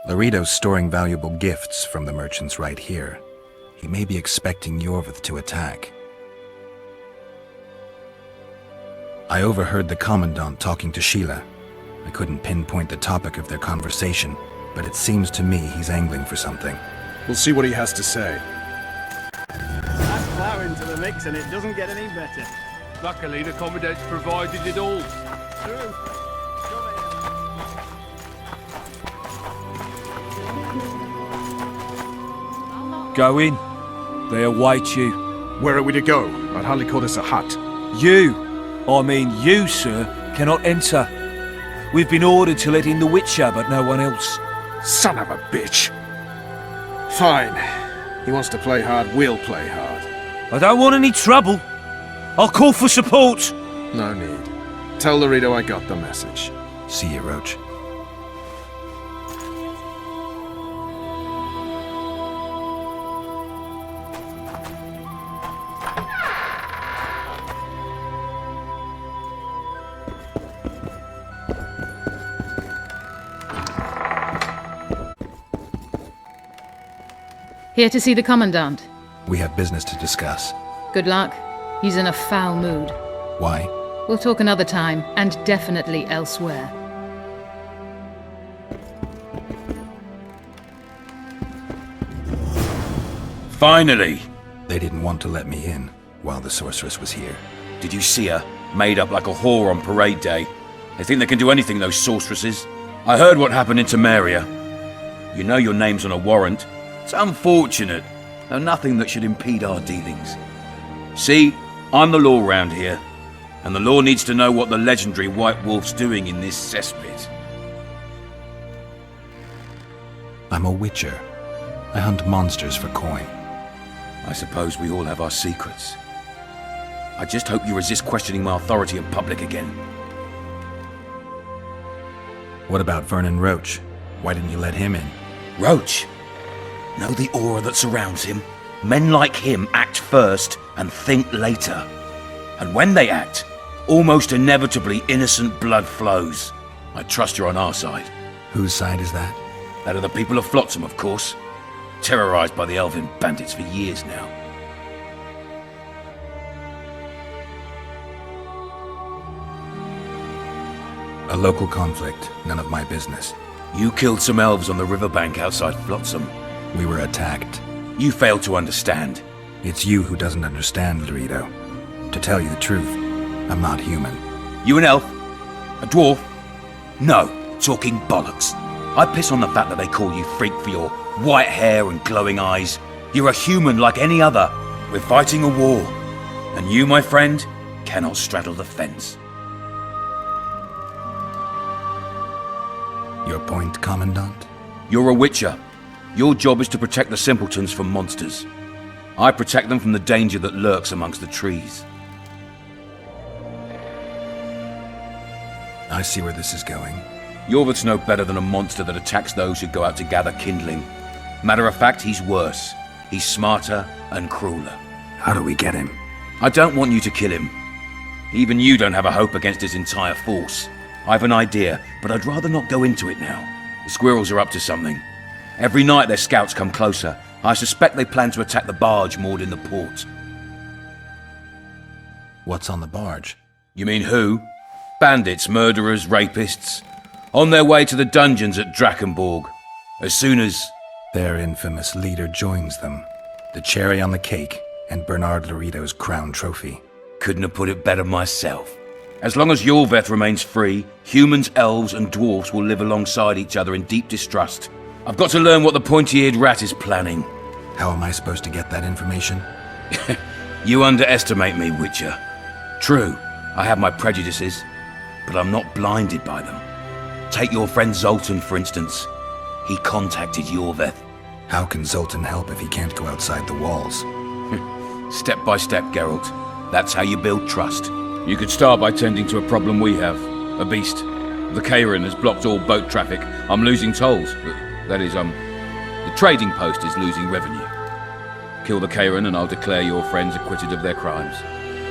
Loredo's storing valuable gifts from the merchants right here. He may be expecting Yorveth to attack. I overheard the Commandant talking to Sheila. I couldn't pinpoint the topic of their conversation, but it seems to me he's angling for something. We'll see what he has to say. Add flour into the mix and it doesn't get any better. Luckily, the Commandant's provided it all. True. Go in. They await you. Where are we to go? I'd hardly call this a hut. You, sir, cannot enter. We've been ordered to let in the Witcher, but no one else. Son of a bitch. Fine. He wants to play hard, we'll play hard. I don't want any trouble. I'll call for support. No need. Tell Loredo I got the message. See you, Roach. Here to see the Commandant. We have business to discuss. Good luck. He's in a foul mood. Why? We'll talk another time, and definitely elsewhere. Finally! They didn't want to let me in while the sorceress was here. Did you see her? Made up like a whore on parade day. They think they can do anything, those sorceresses. I heard what happened in Temeria. You know your name's on a warrant. It's unfortunate, though nothing that should impede our dealings. See, I'm the law round here, and the law needs to know what the legendary White Wolf's doing in this cesspit. I'm a witcher. I hunt monsters for coin. I suppose we all have our secrets. I just hope you resist questioning my authority in public again. What about Vernon Roach? Why didn't you let him in? Roach? Know the aura that surrounds him? Men like him act first and think later. And when they act, almost inevitably innocent blood flows. I trust you're on our side. Whose side is that? That of the people of Flotsam, of course. Terrorized by the Elven bandits for years now. A local conflict, none of my business. You killed some elves on the riverbank outside Flotsam. We were attacked. You failed to understand. It's you who doesn't understand, Loredo. To tell you the truth, I'm not human. You an elf? A dwarf? No, talking bollocks. I piss on the fact that they call you freak for your white hair and glowing eyes. You're a human like any other. We're fighting a war. And you, my friend, cannot straddle the fence. Your point, Commandant? You're a witcher. Your job is to protect the simpletons from monsters. I protect them from the danger that lurks amongst the trees. I see where this is going. Yorveth's no better than a monster that attacks those who go out to gather kindling. Matter of fact, he's worse. He's smarter and crueler. How do we get him? I don't want you to kill him. Even you don't have a hope against his entire force. I've an idea, but I'd rather not go into it now. The squirrels are up to something. Every night their scouts come closer. I suspect they plan to attack the barge moored in the port. What's on the barge? You mean who? Bandits, murderers, rapists. On their way to the dungeons at Drakenborg. As soon as... Their infamous leader joins them. The cherry on the cake, and Bernard Loredo's crown trophy. Couldn't have put it better myself. As long as Yorveth remains free, humans, elves, and dwarfs will live alongside each other in deep distrust. I've got to learn what the pointy-eared rat is planning. How am I supposed to get that information? You underestimate me, Witcher. True, I have my prejudices, but I'm not blinded by them. Take your friend Zoltan, for instance. He contacted Yorveth. How can Zoltan help if he can't go outside the walls? Step by step, Geralt. That's how you build trust. You could start by tending to a problem we have. A beast. The Kayran has blocked all boat traffic. I'm losing tolls. That is, the trading post is losing revenue. Kill the Kayran and I'll declare your friends acquitted of their crimes.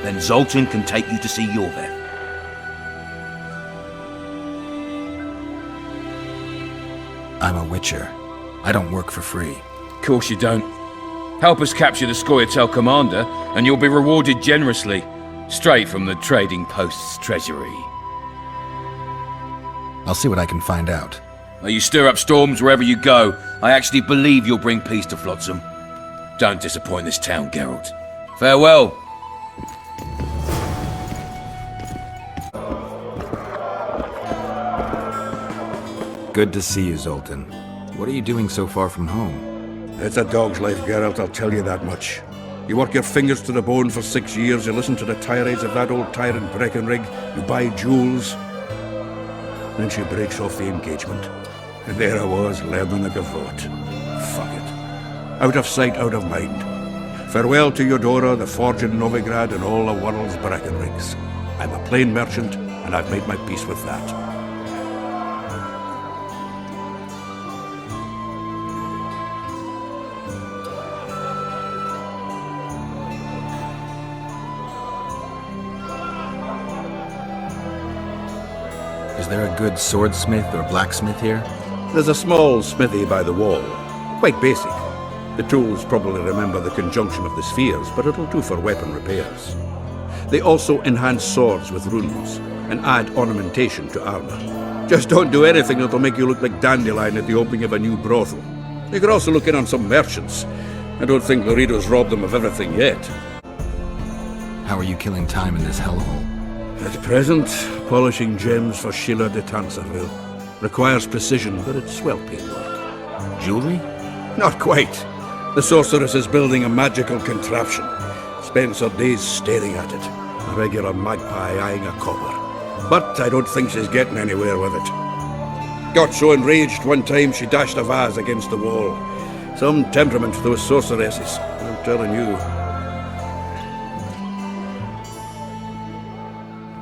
Then Zoltan can take you to see Yorveth. I'm a Witcher. I don't work for free. Of course you don't. Help us capture the Scoia'tael commander, and you'll be rewarded generously. Straight from the trading post's treasury. I'll see what I can find out. Now you stir up storms wherever you go. I actually believe you'll bring peace to Flotsam. Don't disappoint this town, Geralt. Farewell. Good to see you, Zoltan. What are you doing so far from home? It's a dog's life, Geralt, I'll tell you that much. You work your fingers to the bone for 6 years, you listen to the tirades of that old tyrant Breckenrig, you buy jewels. Then she breaks off the engagement. And there I was, learning a gavotte. Fuck it. Out of sight, out of mind. Farewell to Eudora, the forge in Novigrad, and all the world's Breckenrigs. I'm a plain merchant, and I've made my peace with that. Is there a good swordsmith or blacksmith here? There's a small smithy by the wall. Quite basic. The tools probably remember the conjunction of the spheres, but it'll do for weapon repairs. They also enhance swords with runes, and add ornamentation to armor. Just don't do anything that'll make you look like Dandelion at the opening of a new brothel. You could also look in on some merchants. I don't think Loredo's robbed them of everything yet. How are you killing time in this hellhole? At present, polishing gems for Sheila de Tanserville. Requires precision, but it's well-paid work. Jewelry? Not quite. The sorceress is building a magical contraption. Spends her days staring at it. A regular magpie eyeing a copper. But I don't think she's getting anywhere with it. Got so enraged one time she dashed a vase against the wall. Some temperament, those sorceresses. I'm telling you.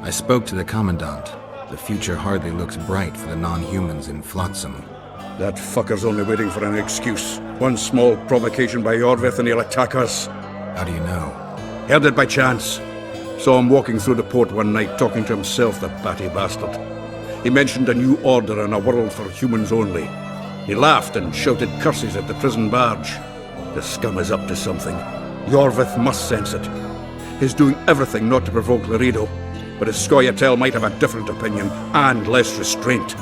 I spoke to the Commandant. The future hardly looks bright for the non-humans in Flotsam. That fucker's only waiting for an excuse. One small provocation by Yorveth and he'll attack us. How do you know? Heard it by chance. Saw him walking through the port one night, talking to himself, the batty bastard. He mentioned a new order and a world for humans only. He laughed and shouted curses at the prison barge. The scum is up to something. Yorveth must sense it. He's doing everything not to provoke Loredo, but his Scoia'tael might have a different opinion and less restraint.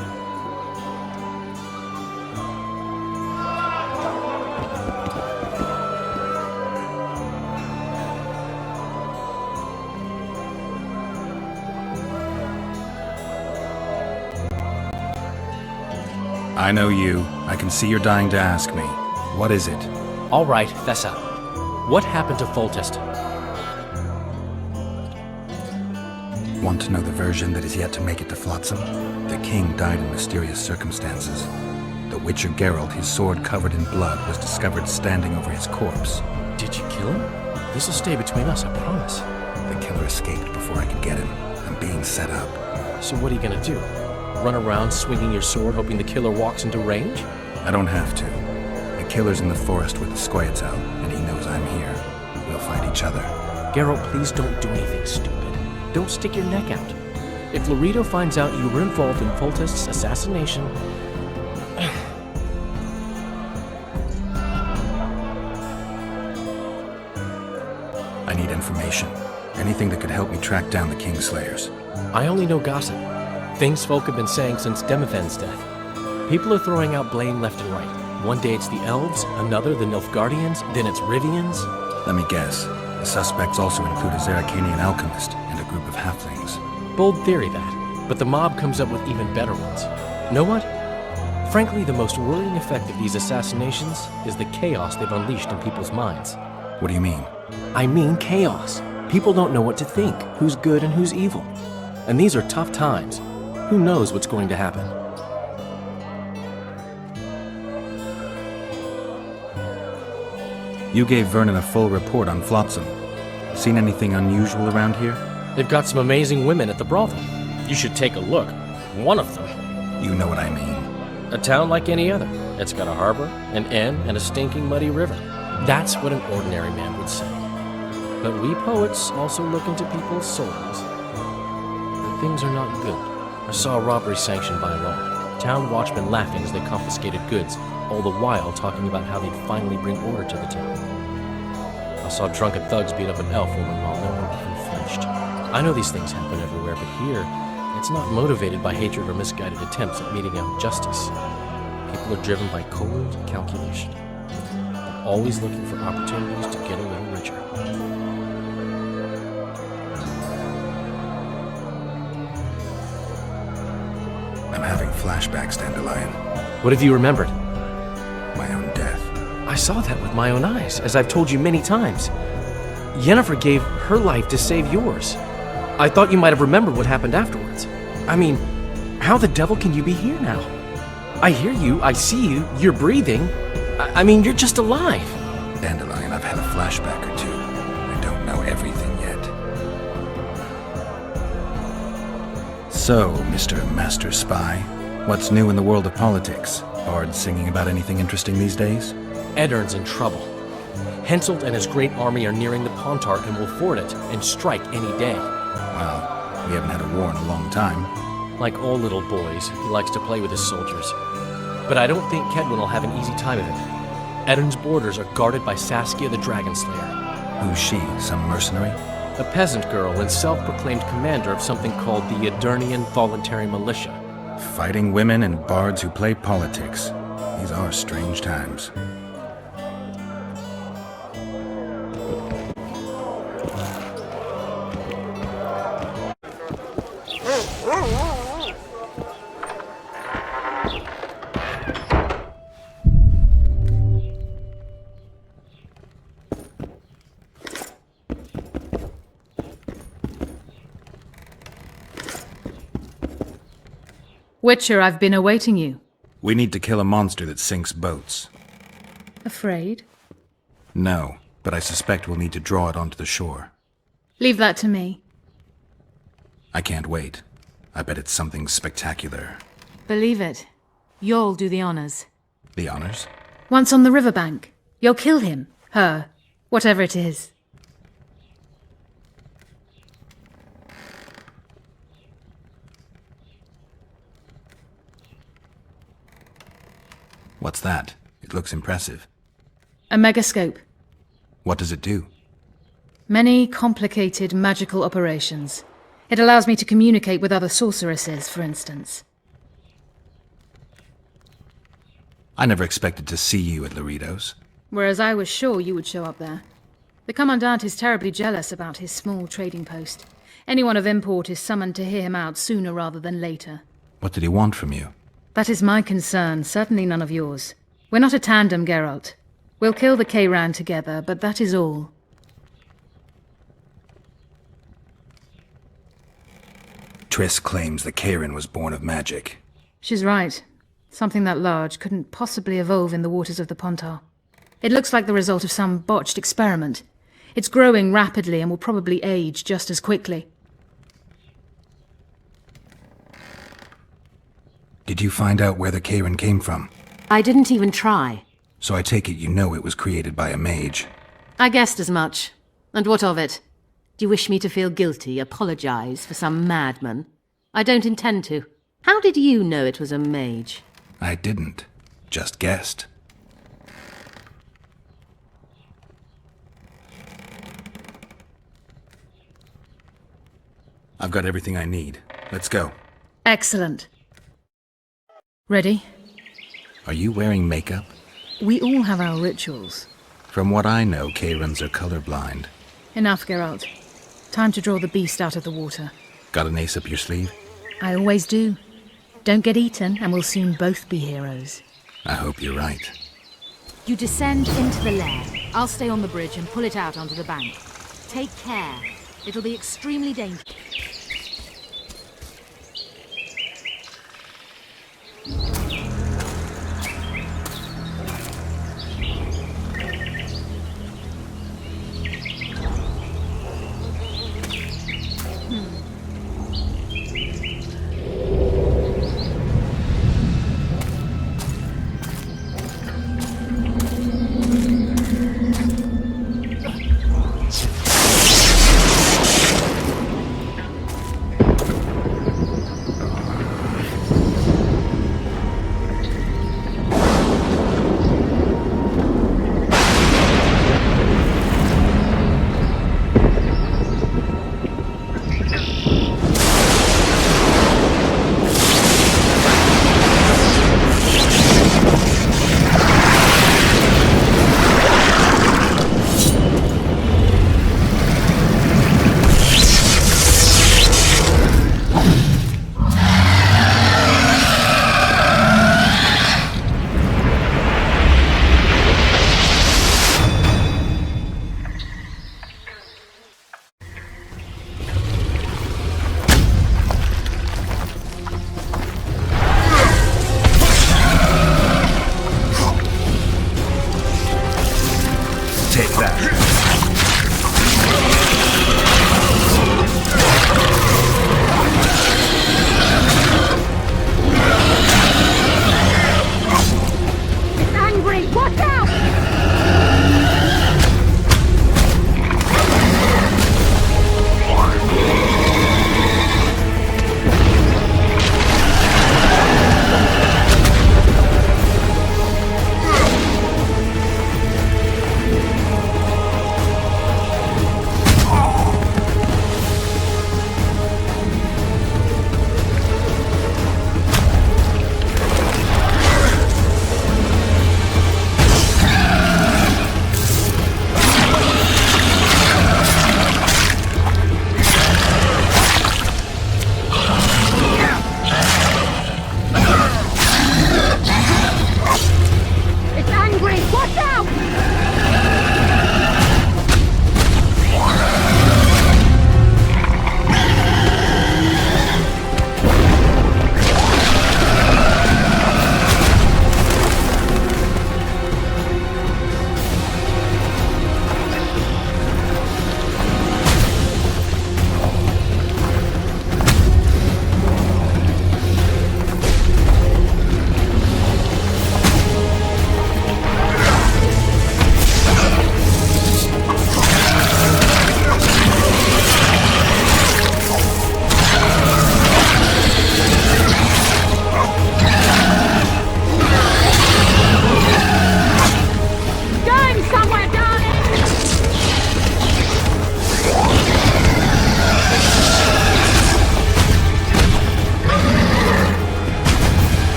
I know you. I can see you're dying to ask me. What is it? All right, Thessa. What happened to Foltest? Want to know the version that is yet to make it to Flotsam? The king died in mysterious circumstances. The Witcher Geralt, his sword covered in blood, was discovered standing over his corpse. Did you kill him? This'll stay between us, I promise. The killer escaped before I could get him. I'm being set up. So what are you gonna do? Run around swinging your sword hoping the killer walks into range? I don't have to. The killer's in the forest with the Scoia'tael, and he knows I'm here. We'll find each other. Geralt, please don't do anything stupid. Don't stick your neck out. If Loredo finds out you were involved in Foltest's assassination... I need information. Anything that could help me track down the Kingslayers. I only know gossip. Things folk have been saying since Demothen's death. People are throwing out blame left and right. One day it's the Elves, another the Nilfgaardians, then it's Rivians. Let me guess. The suspects also include a Zerrikanian alchemist and a group of halflings. Bold theory, that. But the mob comes up with even better ones. Know what? Frankly, the most worrying effect of these assassinations is the chaos they've unleashed in people's minds. What do you mean? I mean chaos. People don't know what to think, who's good and who's evil. And these are tough times. Who knows what's going to happen? You gave Vernon a full report on Flotsam. Seen anything unusual around here? They've got some amazing women at the brothel. You should take a look. One of them. You know what I mean. A town like any other. It's got a harbor, an inn, and a stinking muddy river. That's what an ordinary man would say. But we poets also look into people's souls. But things are not good. I saw a robbery sanctioned by law. Town watchmen laughing as they confiscated goods, all the while talking about how they'd finally bring order to the town. I saw drunken thugs beat up an elf woman while no one even flinched. I know these things happen everywhere, but here, it's not motivated by hatred or misguided attempts at meting out justice. People are driven by cold calculation. They're always looking for opportunities to get a little richer. I'm having flashbacks, Dandelion. What have you remembered? My own death. I saw that with my own eyes, as I've told you many times. Yennefer gave her life to save yours. I thought you might have remembered what happened afterwards. I mean, how the devil can you be here now? I hear you, I see you, you're breathing. I mean, you're just alive. Dandelion, I've had a flashback or two. I don't know everything yet. So, Mr. Master Spy, what's new in the world of politics? Bards singing about anything interesting these days? Eddern's in trouble. Henselt and his great army are nearing the Pontarch and will ford it and strike any day. Well, we haven't had a war in a long time. Like all little boys, he likes to play with his soldiers. But I don't think Kedwin will have an easy time of it. Eddern's borders are guarded by Saskia the Dragon Slayer. Who's she? Some mercenary? A peasant girl and self-proclaimed commander of something called the Edirnian Voluntary Militia. Fighting women and bards who play politics. These are strange times. Witcher, I've been awaiting you. We need to kill a monster that sinks boats. Afraid? No, but I suspect we'll need to draw it onto the shore. Leave that to me. I can't wait. I bet it's something spectacular. Believe it. You'll do the honors. The honors? Once on the riverbank, you'll kill him, her, whatever it is. What's that? It looks impressive. A megascope. What does it do? Many complicated magical operations. It allows me to communicate with other sorceresses, for instance. I never expected to see you at Laredo's. Whereas I was sure you would show up there. The Commandant is terribly jealous about his small trading post. Anyone of import is summoned to hear him out sooner rather than later. What did he want from you? That is my concern, certainly none of yours. We're not a tandem, Geralt. We'll kill the Kayran together, but that is all. Triss claims the Kayran was born of magic. She's right. Something that large couldn't possibly evolve in the waters of the Pontar. It looks like the result of some botched experiment. It's growing rapidly and will probably age just as quickly. Did you find out where the Kayran came from? I didn't even try. So I take it you know it was created by a mage. I guessed as much. And what of it? Do you wish me to feel guilty, apologize for some madman? I don't intend to. How did you know it was a mage? I didn't. Just guessed. I've got everything I need. Let's go. Excellent. Ready? Are you wearing makeup? We all have our rituals. From what I know, Kayrans are colorblind. Enough, Geralt. Time to draw the beast out of the water. Got an ace up your sleeve? I always do. Don't get eaten, and we'll soon both be heroes. I hope you're right. You descend into the lair. I'll stay on the bridge and pull it out onto the bank. Take care. It'll be extremely dangerous.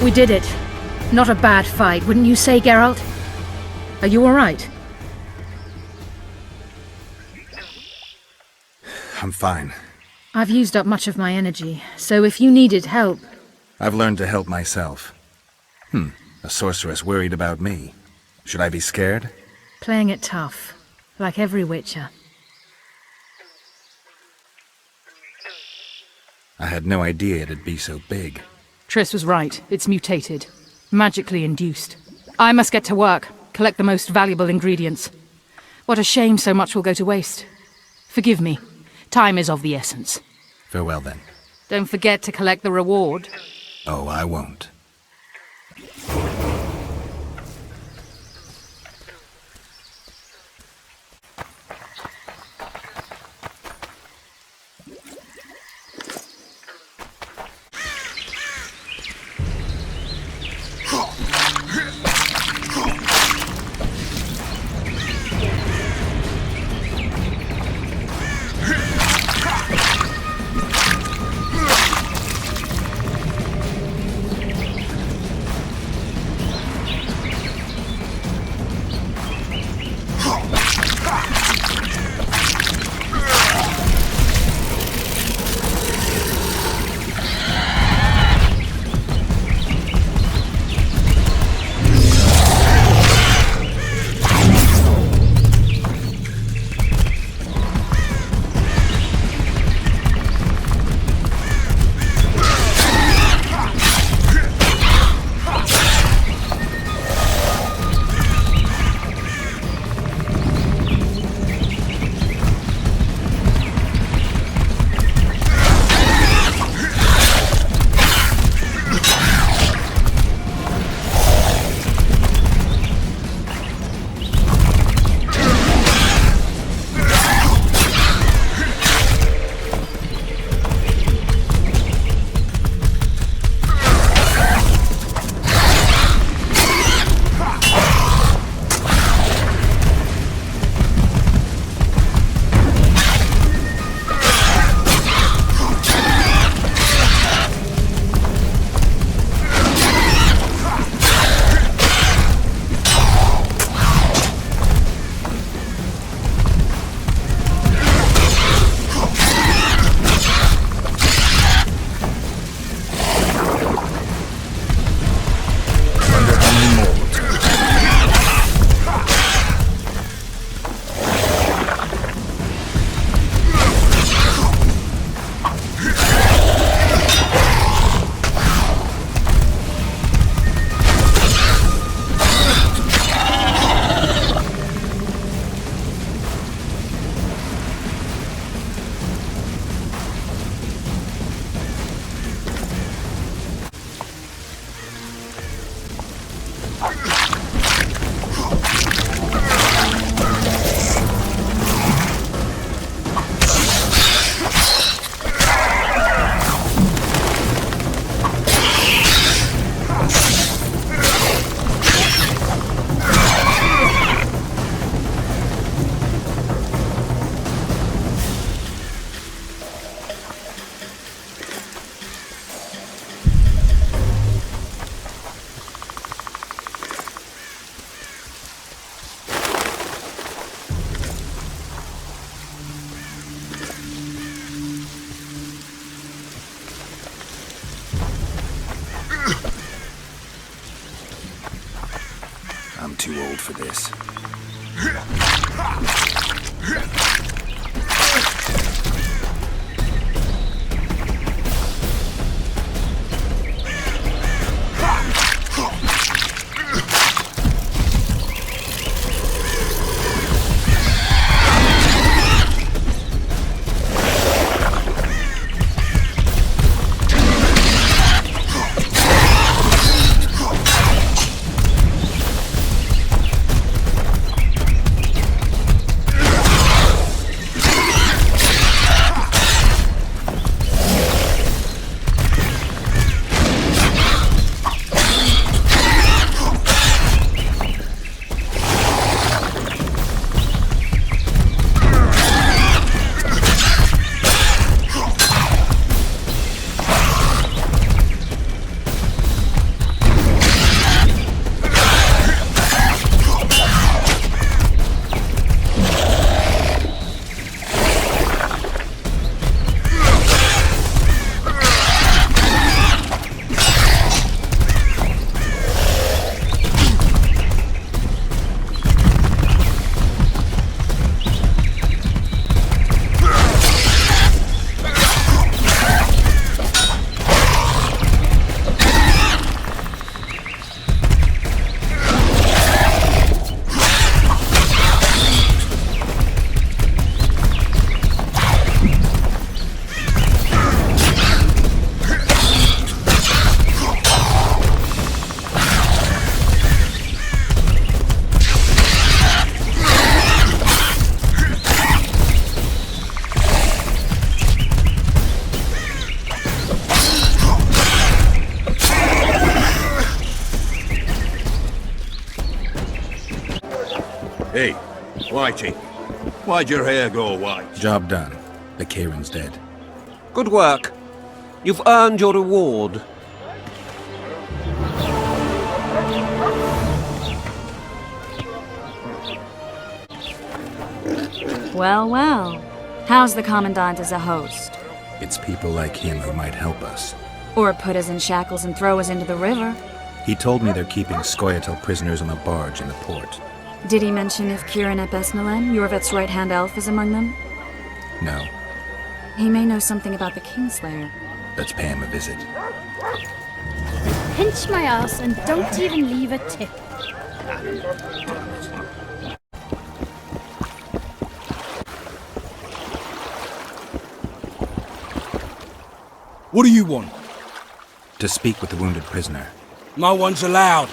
We did it. Not a bad fight, wouldn't you say, Geralt? Are you alright? I'm fine. I've used up much of my energy, so if you needed help... I've learned to help myself. A sorceress worried about me. Should I be scared? Playing it tough, like every Witcher. I had no idea it'd be so big. Triss was right. It's mutated. Magically induced. I must get to work, collect the most valuable ingredients. What a shame so much will go to waste. Forgive me. Time is of the essence. Farewell, then. Don't forget to collect the reward. Oh, I won't. I'm too old for this. Hey, Whitey. Why'd your hair go white? Job done. The Kayran's dead. Good work. You've earned your reward. Well, well. How's the Commandant as a host? It's people like him who might help us. Or put us in shackles and throw us into the river. He told me they're keeping Scoia'tael prisoners on a barge in the port. Did he mention if Kieran ep Esnalen, Yorveth's right-hand elf, is among them? No. He may know something about the Kingslayer. Let's pay him a visit. Pinch my ass and don't even leave a tip. What do you want? To speak with the wounded prisoner. No one's allowed.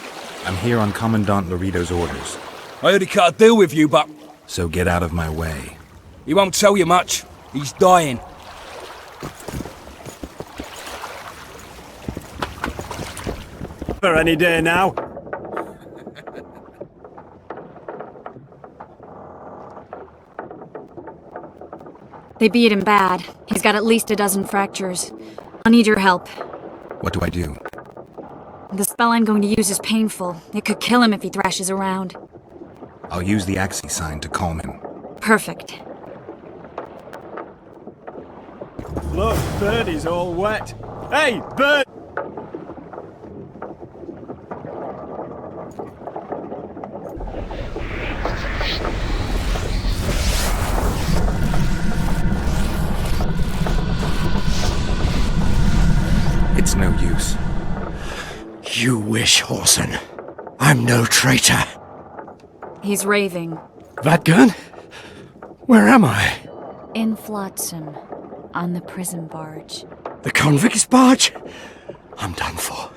I'm here on Commandant Loredo's orders. I heard he cut a deal with you, but... So get out of my way. He won't tell you much. He's dying. For any day now. They beat him bad. He's got at least a dozen fractures. I'll need your help. What do I do? The spell I'm going to use is painful. It could kill him if he thrashes around. I'll use the Axii sign to calm him. Perfect. Look, Birdie's all wet. Hey, Bird! It's no use. You wish, Horson. I'm no traitor. He's raving. Vadgun? Where am I? In Flotsam. On the prison barge. The convict's barge? I'm done for.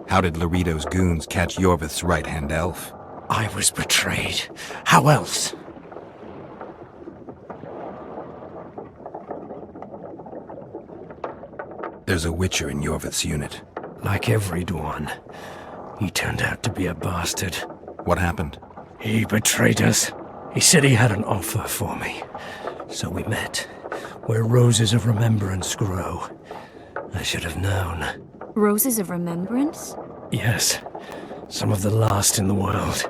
How did Loredo's goons catch Yorveth's right-hand elf? I was betrayed. How else? There's a Witcher in Yorveth's unit. Like every Dwan. He turned out to be a bastard. What happened? He betrayed us. He said he had an offer for me. So we met, where roses of remembrance grow. I should have known. Roses of remembrance? Yes, some of the last in the world.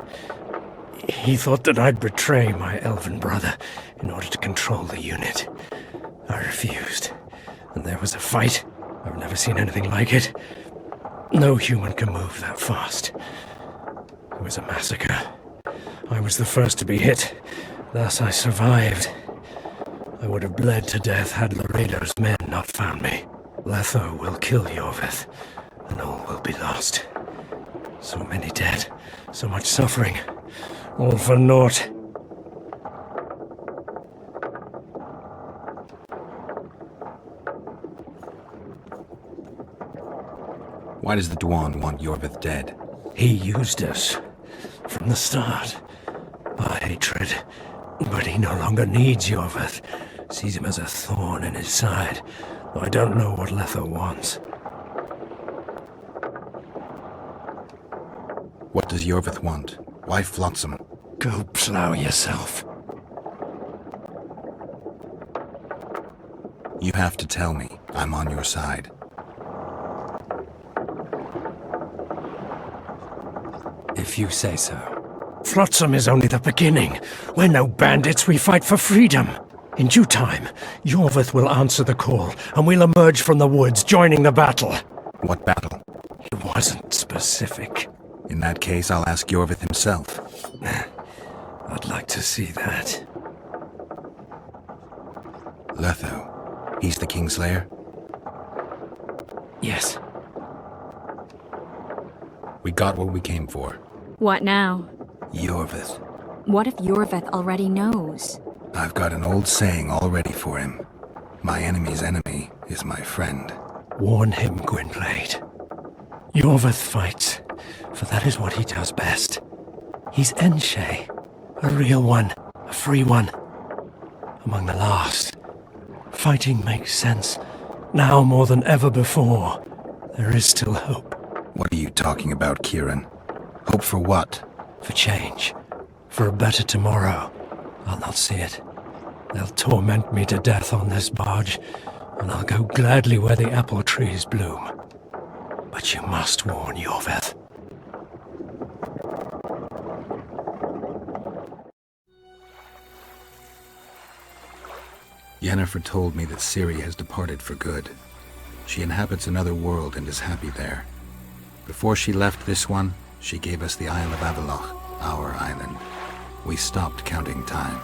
He thought that I'd betray my elven brother in order to control the unit. I refused, and there was a fight. I've never seen anything like it. No human can move that fast. It was a massacre. I was the first to be hit, thus I survived. I would have bled to death had Loredo's men not found me. Letho will kill Yorveth, and all will be lost. So many dead, so much suffering, all for naught. Why does the Dwan want Yorveth dead? He used us from the start. Our hatred. But he no longer needs Yorveth. Sees him as a thorn in his side. Though I don't know what Letho wants. What does Yorveth want? Why Flotsam? Go plow yourself. You have to tell me. I'm on your side. If you say so. Flotsam is only the beginning. We're no bandits, we fight for freedom. In due time, Yorveth will answer the call, and we'll emerge from the woods, joining the battle. What battle? It wasn't specific. In that case, I'll ask Yorveth himself. I'd like to see that. Letho. He's the Kingslayer? Yes. We got what we came for. What now? Yorveth. What if Yorveth already knows? I've got an old saying all ready for him. My enemy's enemy is my friend. Warn him, Gwynblade. Yorveth fights, for that is what he does best. He's Enshe, a real one, a free one. Among the last. Fighting makes sense, now more than ever before. There is still hope. What are you talking about, Kieran? Hope for what? For change. For a better tomorrow. I'll not see it. They'll torment me to death on this barge, and I'll go gladly where the apple trees bloom. But you must warn Yorveth. Yennefer told me that Ciri has departed for good. She inhabits another world and is happy there. Before she left this one, she gave us the Isle of Avallac'h, our island. We stopped counting time.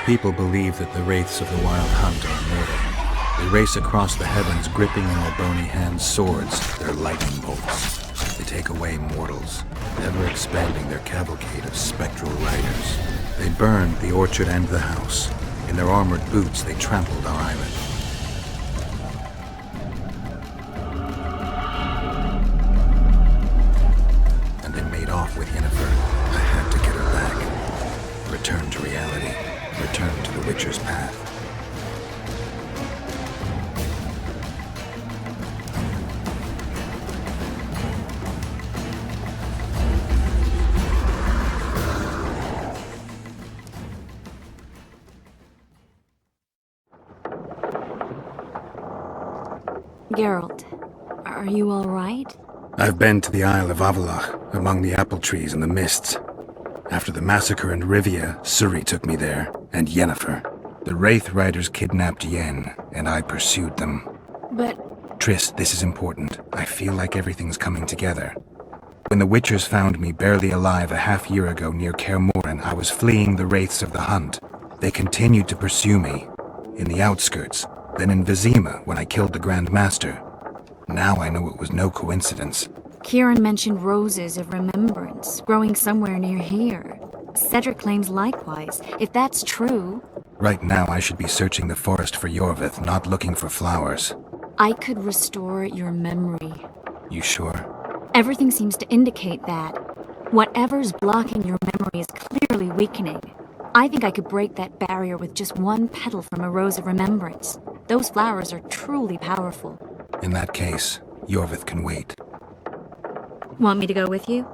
People believe that the wraiths of the Wild Hunt are immortal. They race across the heavens, gripping in their bony hands swords, their lightning bolts. They take away mortals, ever expanding their cavalcade of spectral riders. They burned the orchard and the house. In their armored boots, they trampled our island. And they made off with Yennefer. I had to get her back. Return to reality. Return to the Witcher's path. Geralt, are you all right? I've been to the Isle of Avallac'h, among the apple trees and the mists. After the massacre in Rivia, Ciri took me there, and Yennefer. The Wraith Riders kidnapped Yen, and I pursued them. But... Triss, this is important. I feel like everything's coming together. When the Witchers found me barely alive a half-year ago near Kaer Morhen, I was fleeing the Wraiths of the Hunt. They continued to pursue me, in the outskirts, then in Vizima when I killed the Grand Master. Now I know it was no coincidence. Kieran mentioned roses of remembrance, growing somewhere near here. Cedric claims likewise. If that's true... Right now I should be searching the forest for Yorveth, not looking for flowers. I could restore your memory. You sure? Everything seems to indicate that. Whatever's blocking your memory is clearly weakening. I think I could break that barrier with just one petal from a rose of remembrance. Those flowers are truly powerful. In that case, Yorveth can wait. Want me to go with you?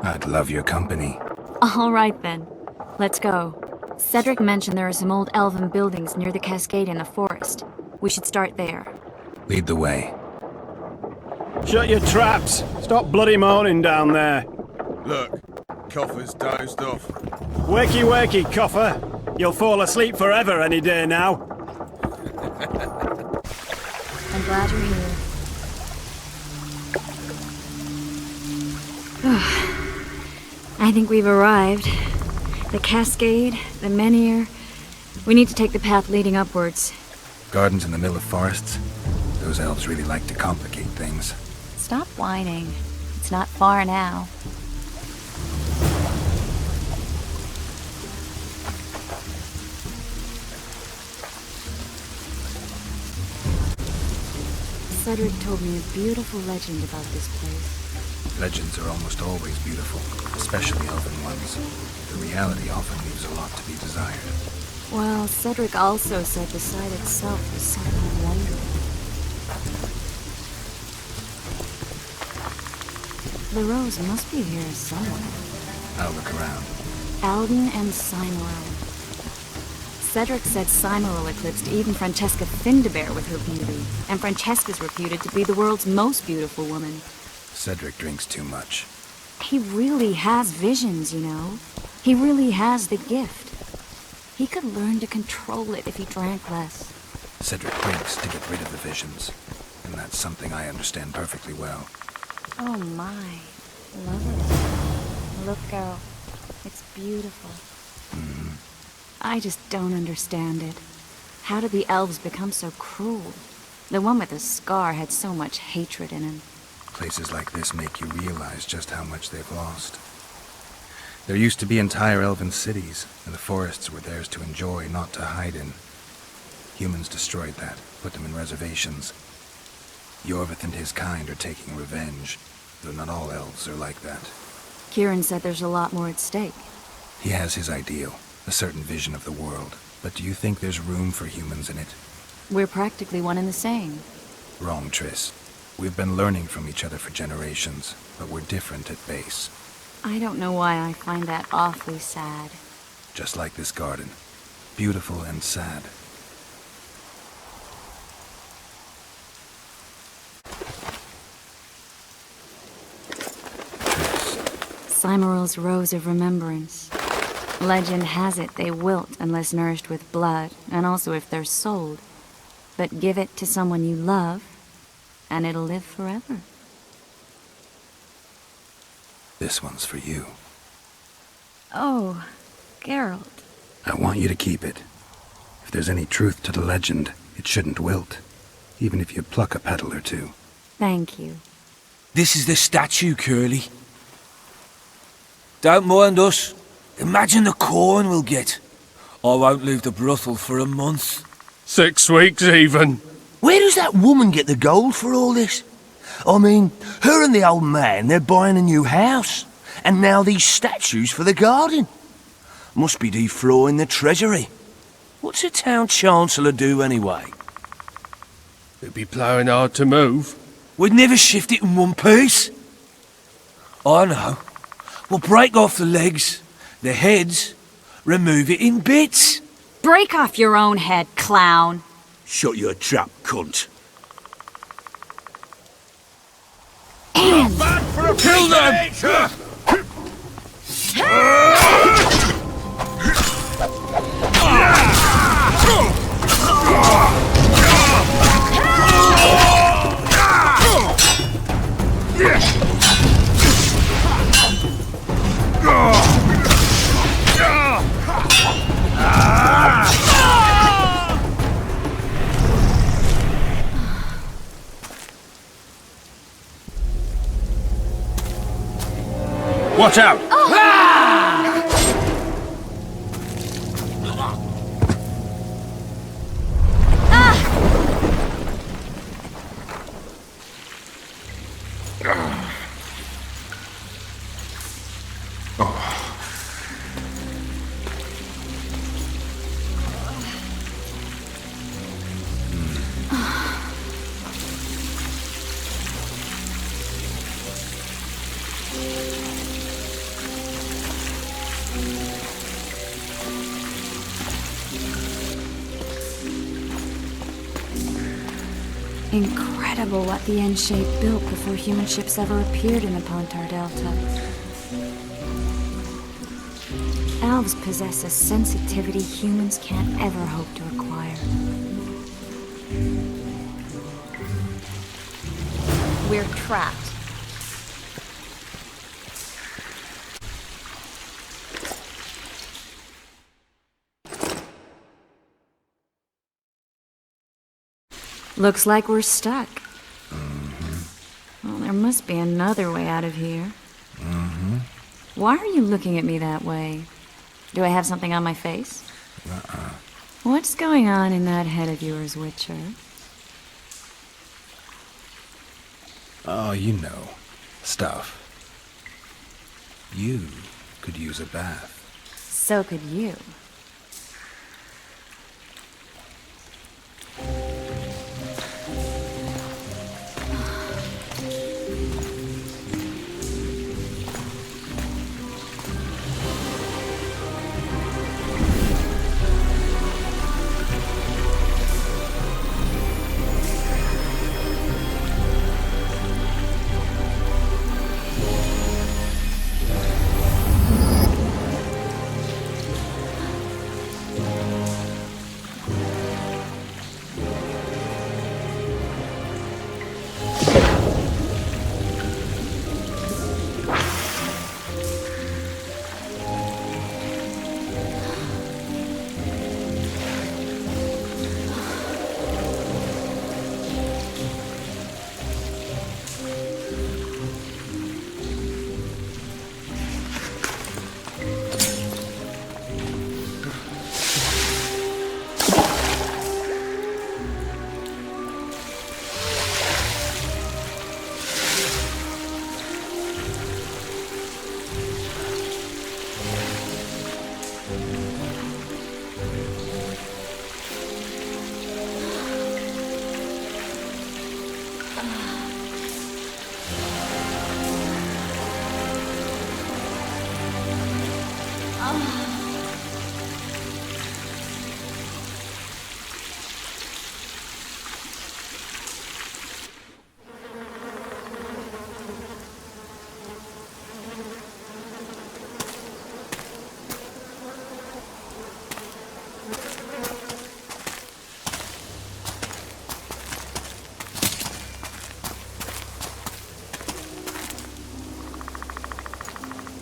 I'd love your company. All right then. Let's go. Cedric mentioned there are some old elven buildings near the cascade in the forest. We should start there. Lead the way. Shut your traps! Stop bloody moaning down there! Look, Coffer's dozed off. Wakey wakey, Coffer! You'll fall asleep forever any day now. I'm glad you're here. I think we've arrived. The cascade, the menhir. We need to take the path leading upwards. Gardens in the middle of forests? Those elves really like to complicate things. Stop whining. It's not far now. Cedric told me a beautiful legend about this place. Legends are almost always beautiful, especially elven ones. The reality often leaves a lot to be desired. Well, Cedric also said the site itself was something wonderful. The rose must be here somewhere. I'll look around. Alden and Cynaril. Cedric said Cynaril eclipsed even Francesca Findabair with her beauty, and Francesca's reputed to be the world's most beautiful woman. Cedric drinks too much. He really has visions, you know. He really has the gift. He could learn to control it if he drank less. Cedric drinks to get rid of the visions, and that's something I understand perfectly well. Oh my, lovely. Look, girl, it's beautiful. I just don't understand it. How did the elves become so cruel? The one with the scar had so much hatred in him. Places like this make you realize just how much they've lost. There used to be entire elven cities, and the forests were theirs to enjoy, not to hide in. Humans destroyed that, put them in reservations. Yorveth and his kind are taking revenge, though not all elves are like that. Kieran said there's a lot more at stake. He has his ideal. a certain vision of the world. But do you think there's room for humans in it? We're practically one and the same. Wrong, Triss. We've been learning from each other for generations, but we're different at base. I don't know why I find that awfully sad. Just like this garden. Beautiful and sad. Cymorul's Rose of Remembrance. Legend has it they wilt unless nourished with blood, and also if they're sold. But give it to someone you love, and it'll live forever. This one's for you. Oh, Geralt. I want you to keep it. If there's any truth to the legend, it shouldn't wilt, even if you pluck a petal or two. Thank you. This is the statue, Curly. Don't mind us. Imagine the corn we'll get. I won't leave the brothel for a month. 6 weeks even. Where does that woman get the gold for all this? I mean, her and the old man, they're buying a new house. And now these statues for the garden. Must be defraying the treasury. What's a town chancellor do anyway? It'd be ploughing hard to move. We'd never shift it in one piece. I know. We'll break off the legs, the heads, remove it in bits. Break off your own head, clown. Shut your trap, cunt. Kill them! Watch out! Incredible what the N-shape built before human ships ever appeared in the Pontar Delta. Elves possess a sensitivity humans can't ever hope to acquire. We're trapped. Looks like we're stuck. Well, there must be another way out of here. Why are you looking at me that way? Do I have something on my face? What's going on in that head of yours, Witcher? Oh, you know. Stuff. You could use a bath. So could you.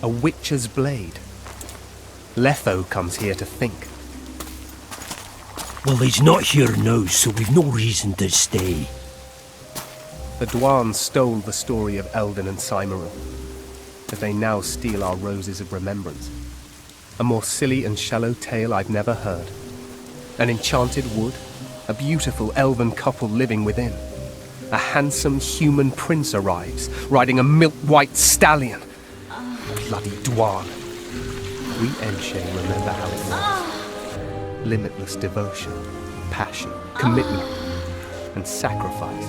A witcher's blade. Letho comes here to think. Well, he's not here now, so we've no reason to stay. The Dwan stole the story of Eldon and Cymru, but they now steal our roses of remembrance. A more silly and shallow tale I've never heard. An enchanted wood, a beautiful elven couple living within. A handsome human prince arrives, riding a milk-white stallion. Bloody Dwan. We Enshe remember how it was. Limitless devotion, passion, commitment, and sacrifice.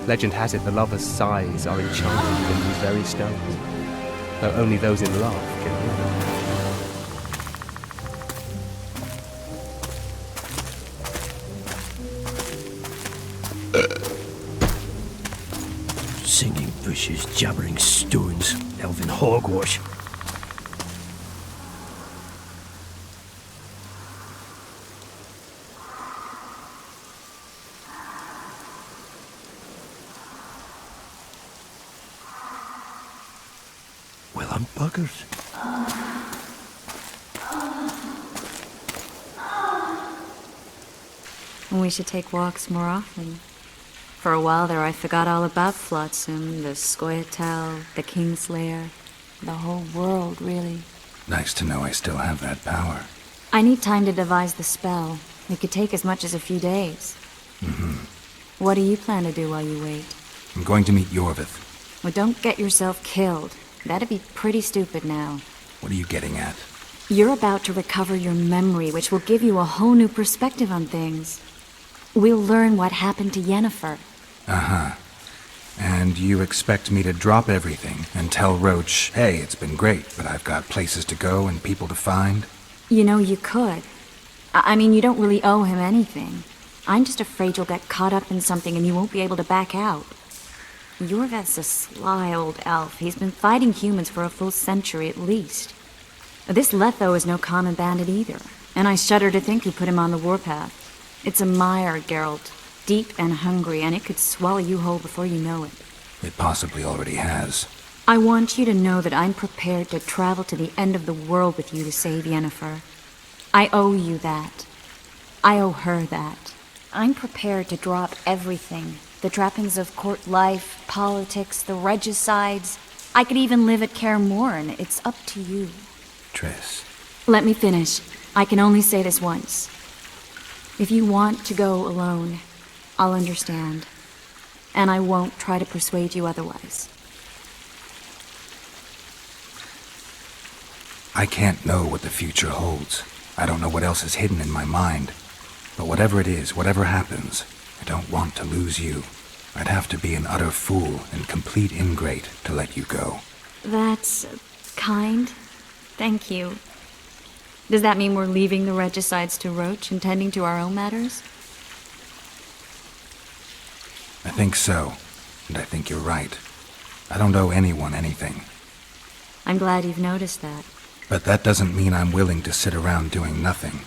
Legend has it the lovers' sighs are enchanted within these very stones, though only those in love can hear them. Singing bushes, jabbering stones, elven hogwash. Well, I'm buggered. We should take walks more often. For a while there I forgot all about Flotsam, the Scoia'tael, the Kingslayer, the whole world, really. Nice to know I still have that power. I need time to devise the spell. It could take as much as a few days. What do you plan to do while you wait? I'm going to meet Yorvith. Well, don't get yourself killed. That'd be pretty stupid now. What are you getting at? You're about to recover your memory, which will give you a whole new perspective on things. We'll learn what happened to Yennefer. Uh-huh. And you expect me to drop everything and tell Roach, hey, it's been great, but I've got places to go and people to find? You know, you could. I mean, you don't really owe him anything. I'm just afraid you'll get caught up in something and you won't be able to back out. Yorvith's a sly old elf. He's been fighting humans for a full century at least. This Letho is no common bandit either, and I shudder to think who put him on the warpath. It's a mire, Geralt. Deep and hungry, and it could swallow you whole before you know it. It possibly already has. I want you to know that I'm prepared to travel to the end of the world with you to save Yennefer. I owe you that. I owe her that. I'm prepared to drop everything. The trappings of court life, politics, the regicides. I could even live at Kaer Morhen. It's up to you. Triss. Let me finish. I can only say this once. If you want to go alone, I'll understand. And I won't try to persuade you otherwise. I can't know what the future holds. I don't know what else is hidden in my mind. But whatever it is, whatever happens, I don't want to lose you. I'd have to be an utter fool and complete ingrate to let you go. That's kind. Thank you. Does that mean we're leaving the regicides to Roach and tending to our own matters? I think so, and I think you're right. I don't owe anyone anything. I'm glad you've noticed that. But that doesn't mean I'm willing to sit around doing nothing.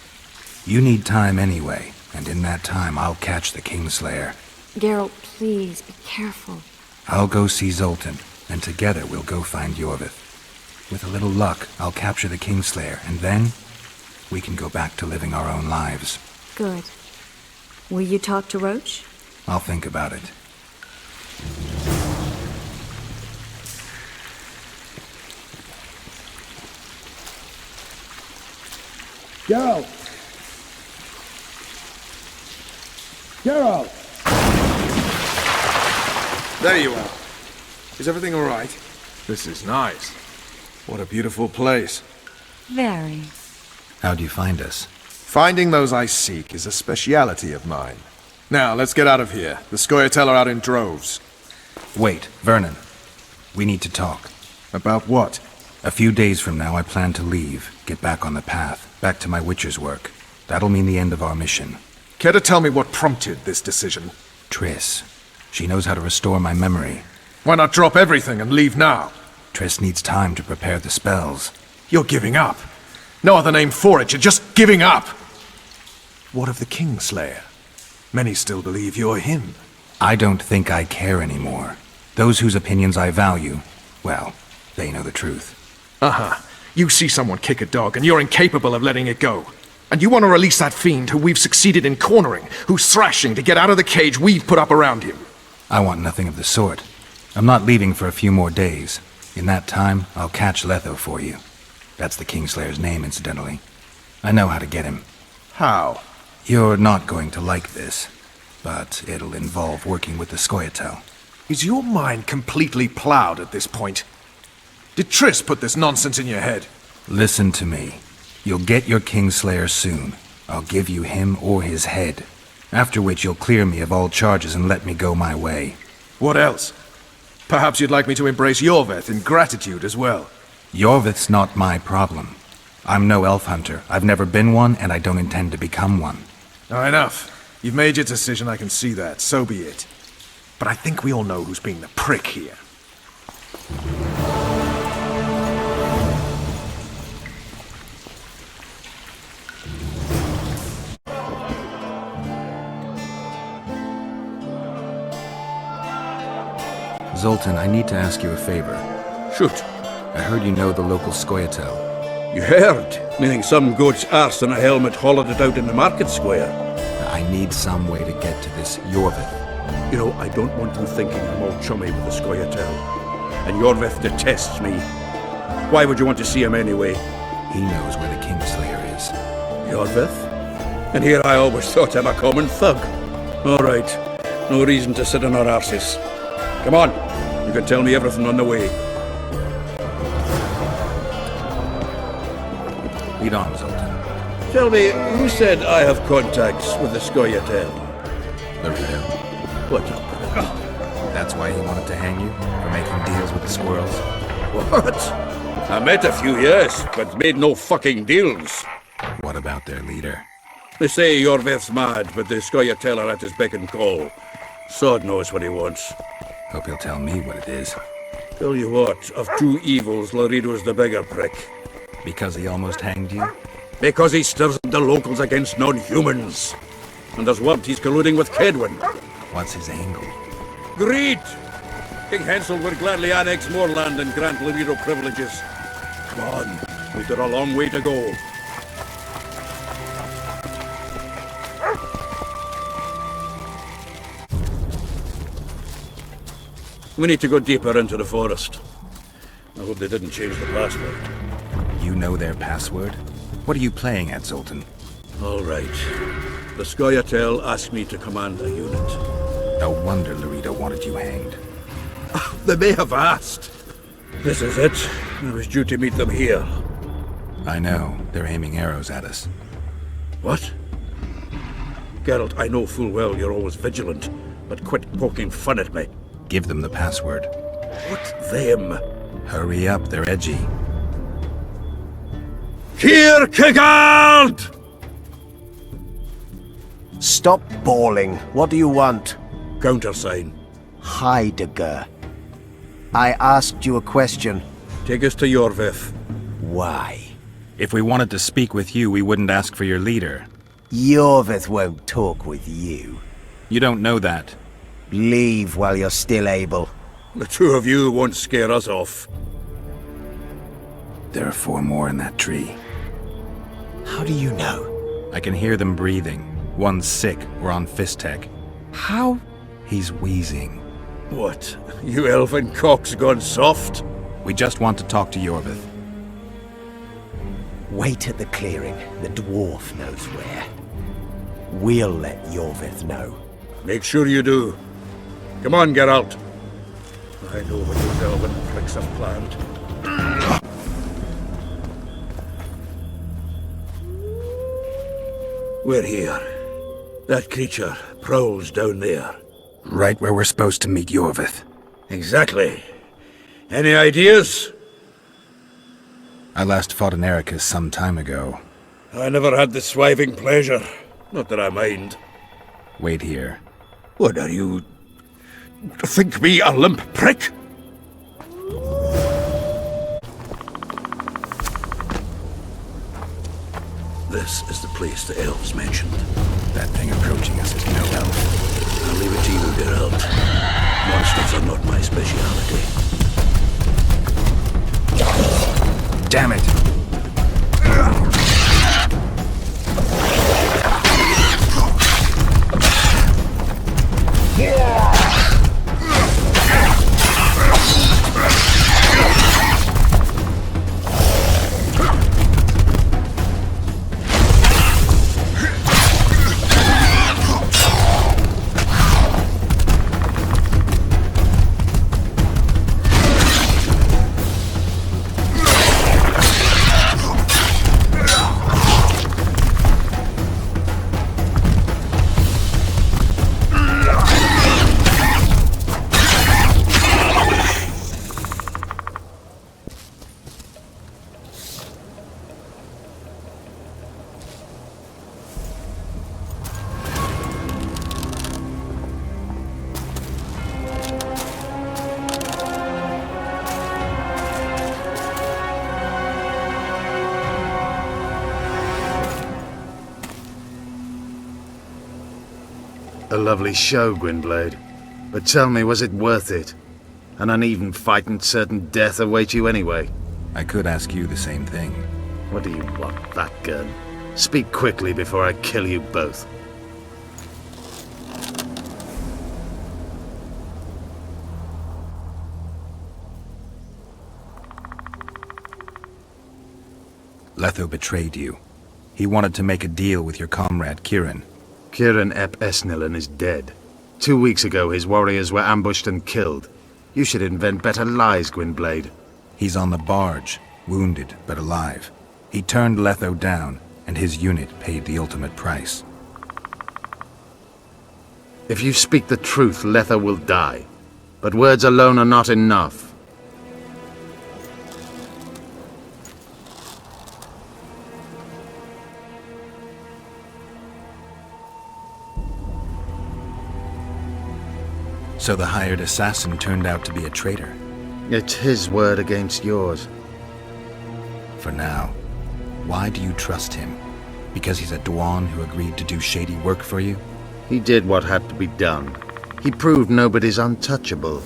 You need time anyway, and in that time I'll catch the Kingslayer. Geralt, please, be careful. I'll go see Zoltan, and together we'll go find Yorvith. With a little luck, I'll capture the Kingslayer, and then we can go back to living our own lives. Good. Will you talk to Roach? I'll think about it. Geralt! Geralt! There you are. Is everything all right? This is nice. What a beautiful place. Very. How'd you find us? Finding those I seek is a speciality of mine. Now, let's get out of here. The Scoia'tael are out in droves. Wait, Vernon. We need to talk. About what? A few days from now I plan to leave, get back on the path, back to my Witcher's work. That'll mean the end of our mission. Care to tell me what prompted this decision? Triss. She knows how to restore my memory. Why not drop everything and leave now? Triss needs time to prepare the spells. You're giving up. No other name for it, you're just giving up. What of the Kingslayer? Many still believe you're him. I don't think I care anymore. Those whose opinions I value, well, they know the truth. Uh-huh. You see someone kick a dog and you're incapable of letting it go. And you want to release that fiend who we've succeeded in cornering, who's thrashing to get out of the cage we've put up around him. I want nothing of the sort. I'm not leaving for a few more days. In that time, I'll catch Letho for you. That's the Kingslayer's name, incidentally. I know how to get him. How? You're not going to like this, but it'll involve working with the Scoia'tael. Is your mind completely plowed at this point? Did Triss put this nonsense in your head? Listen to me. You'll get your Kingslayer soon. I'll give you him or his head. After which you'll clear me of all charges and let me go my way. What else? Perhaps you'd like me to embrace Yorveth in gratitude as well. Yorveth's not my problem. I'm no elf hunter. I've never been one, and I don't intend to become one. Enough. You've made your decision, I can see that. So be it. But I think we all know who's being the prick here. Zoltan, I need to ask you a favor. Shoot. I heard you know the local Scoia'tael. You heard? Meaning some goat's arse in a helmet hollowed it out in the market square. I need some way to get to this Yorveth. You know, I don't want them thinking I'm all chummy with the Scoia'tael. And Yorveth detests me. Why would you want to see him anyway? He knows where the Kingslayer is. Yorveth? And here I always thought him a common thug. All right. No reason to sit on our arses. Come on. You can tell me everything on the way. Lead on, Zoltan. Tell me, who said I have contacts with the Scoia'tael? Loredo. What up? That's why he wanted to hang you? For making deals with the squirrels? What? I met a few, yes, but made no fucking deals. What about their leader? They say Yorveth's mad, but the Scoia'tael are at his beck and call. Sod knows what he wants. Hope he'll tell me what it is. Tell you what, of two evils, Loredo's the bigger prick. Because he almost hanged you? Because he stirs up the locals against non-humans. And there's word he's colluding with Kaedwen. What's his angle? Greed! King Hensel would gladly annex more land and grant Loredo privileges. Come on, we've got a long way to go. We need to go deeper into the forest. I hope they didn't change the password. You know their password? What are you playing at, Zoltan? All right. The Scoia'tael asked me to command a unit. No wonder Loredo wanted you hanged. They may have asked. This is it. I was due to meet them here. I know. They're aiming arrows at us. What? Geralt, I know full well you're always vigilant, but quit poking fun at me. Give them the password. What them? Hurry up, they're edgy. Kierkegaard! Stop bawling. What do you want? Countersign. Heidegger. I asked you a question. Take us to Yorveth. Why? If we wanted to speak with you, we wouldn't ask for your leader. Yorveth won't talk with you. You don't know that. Leave while you're still able. The two of you won't scare us off. There are 4 more in that tree. How do you know? I can hear them breathing. One's sick or on Fistek. How? He's wheezing. What? You elfin cock's gone soft? We just want to talk to Yorveth. Wait at the clearing. The dwarf knows where. We'll let Yorveth know. Make sure you do. Come on, Geralt. I know what those elven pricks have planned. We're here. That creature prowls down there. Right where we're supposed to meet Yorveth. Exactly. Any ideas? I last fought an Ericus some time ago. I never had the swiving pleasure. Not that I mind. Wait here. What are you... think me a limp prick? This is the place the elves mentioned. That thing approaching us is no elf. I'll leave it to you, Geralt. Monsters are not my speciality. Damn it! A lovely show, Gwynblade. But tell me, was it worth it? An uneven fight and certain death await you anyway. I could ask you the same thing. What do you want, that gun? Speak quickly before I kill you both. Letho betrayed you. He wanted to make a deal with your comrade, Kieran. Kieran Ep Esnilin is dead. 2 weeks ago, his warriors were ambushed and killed. You should invent better lies, Gwynblade. He's on the barge, wounded but alive. He turned Letho down, and his unit paid the ultimate price. If you speak the truth, Letho will die. But words alone are not enough. So the hired assassin turned out to be a traitor. It's his word against yours. For now. Why do you trust him? Because he's a Dwan who agreed to do shady work for you? He did what had to be done. He proved nobody's untouchable.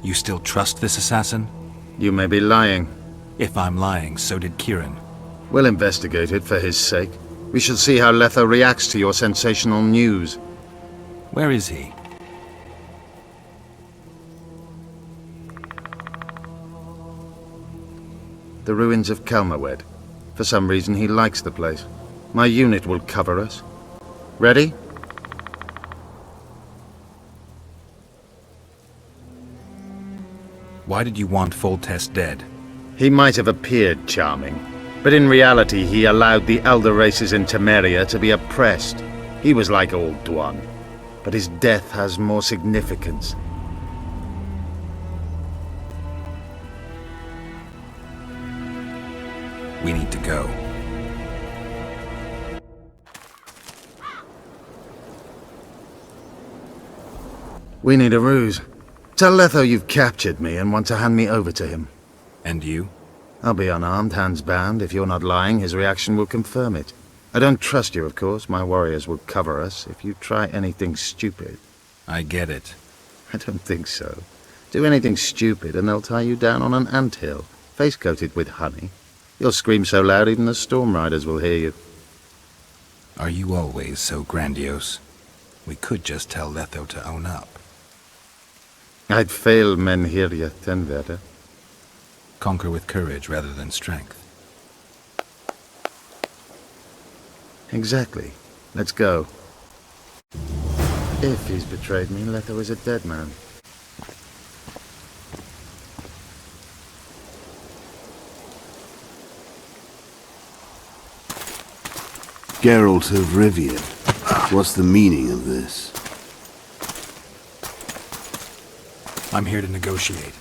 You still trust this assassin? You may be lying. If I'm lying, so did Kieran. We'll investigate it for his sake. We shall see how Letho reacts to your sensational news. Where is he? The ruins of Kelmawed. For some reason, he likes the place. My unit will cover us. Ready? Why did you want Foltest dead? He might have appeared charming, but in reality he allowed the elder races in Temeria to be oppressed. He was like old Dwan, but his death has more significance. We need to go. We need a ruse. Tell Letho you've captured me and want to hand me over to him. And you? I'll be unarmed, hands bound. If you're not lying, his reaction will confirm it. I don't trust you, of course. My warriors will cover us if you try anything stupid. I get it. I don't think so. Do anything stupid and they'll tie you down on an anthill, face-coated with honey. You'll scream so loud even the Storm Riders will hear you. Are you always so grandiose? We could just tell Letho to own up. I'd fail Menhiria Tenverde. Conquer with courage rather than strength. Exactly. Let's go. If he's betrayed me, Letho is a dead man. Geralt of Rivia. What's the meaning of this? I'm here to negotiate.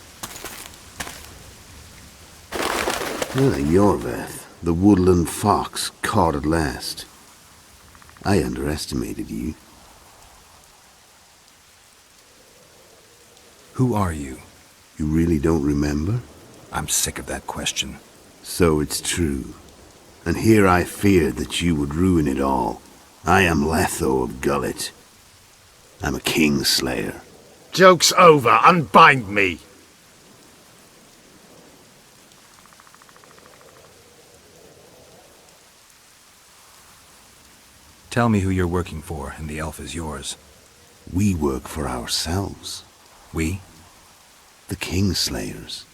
Yorveth, the woodland fox, caught at last. I underestimated you. Who are you? You really don't remember? I'm sick of that question. So it's true. And here I feared that you would ruin it all. I am Letho of Gullet. I'm a Kingslayer. Joke's over. Unbind me. Tell me who you're working for, and the elf is yours. We work for ourselves. We? The Kingslayers.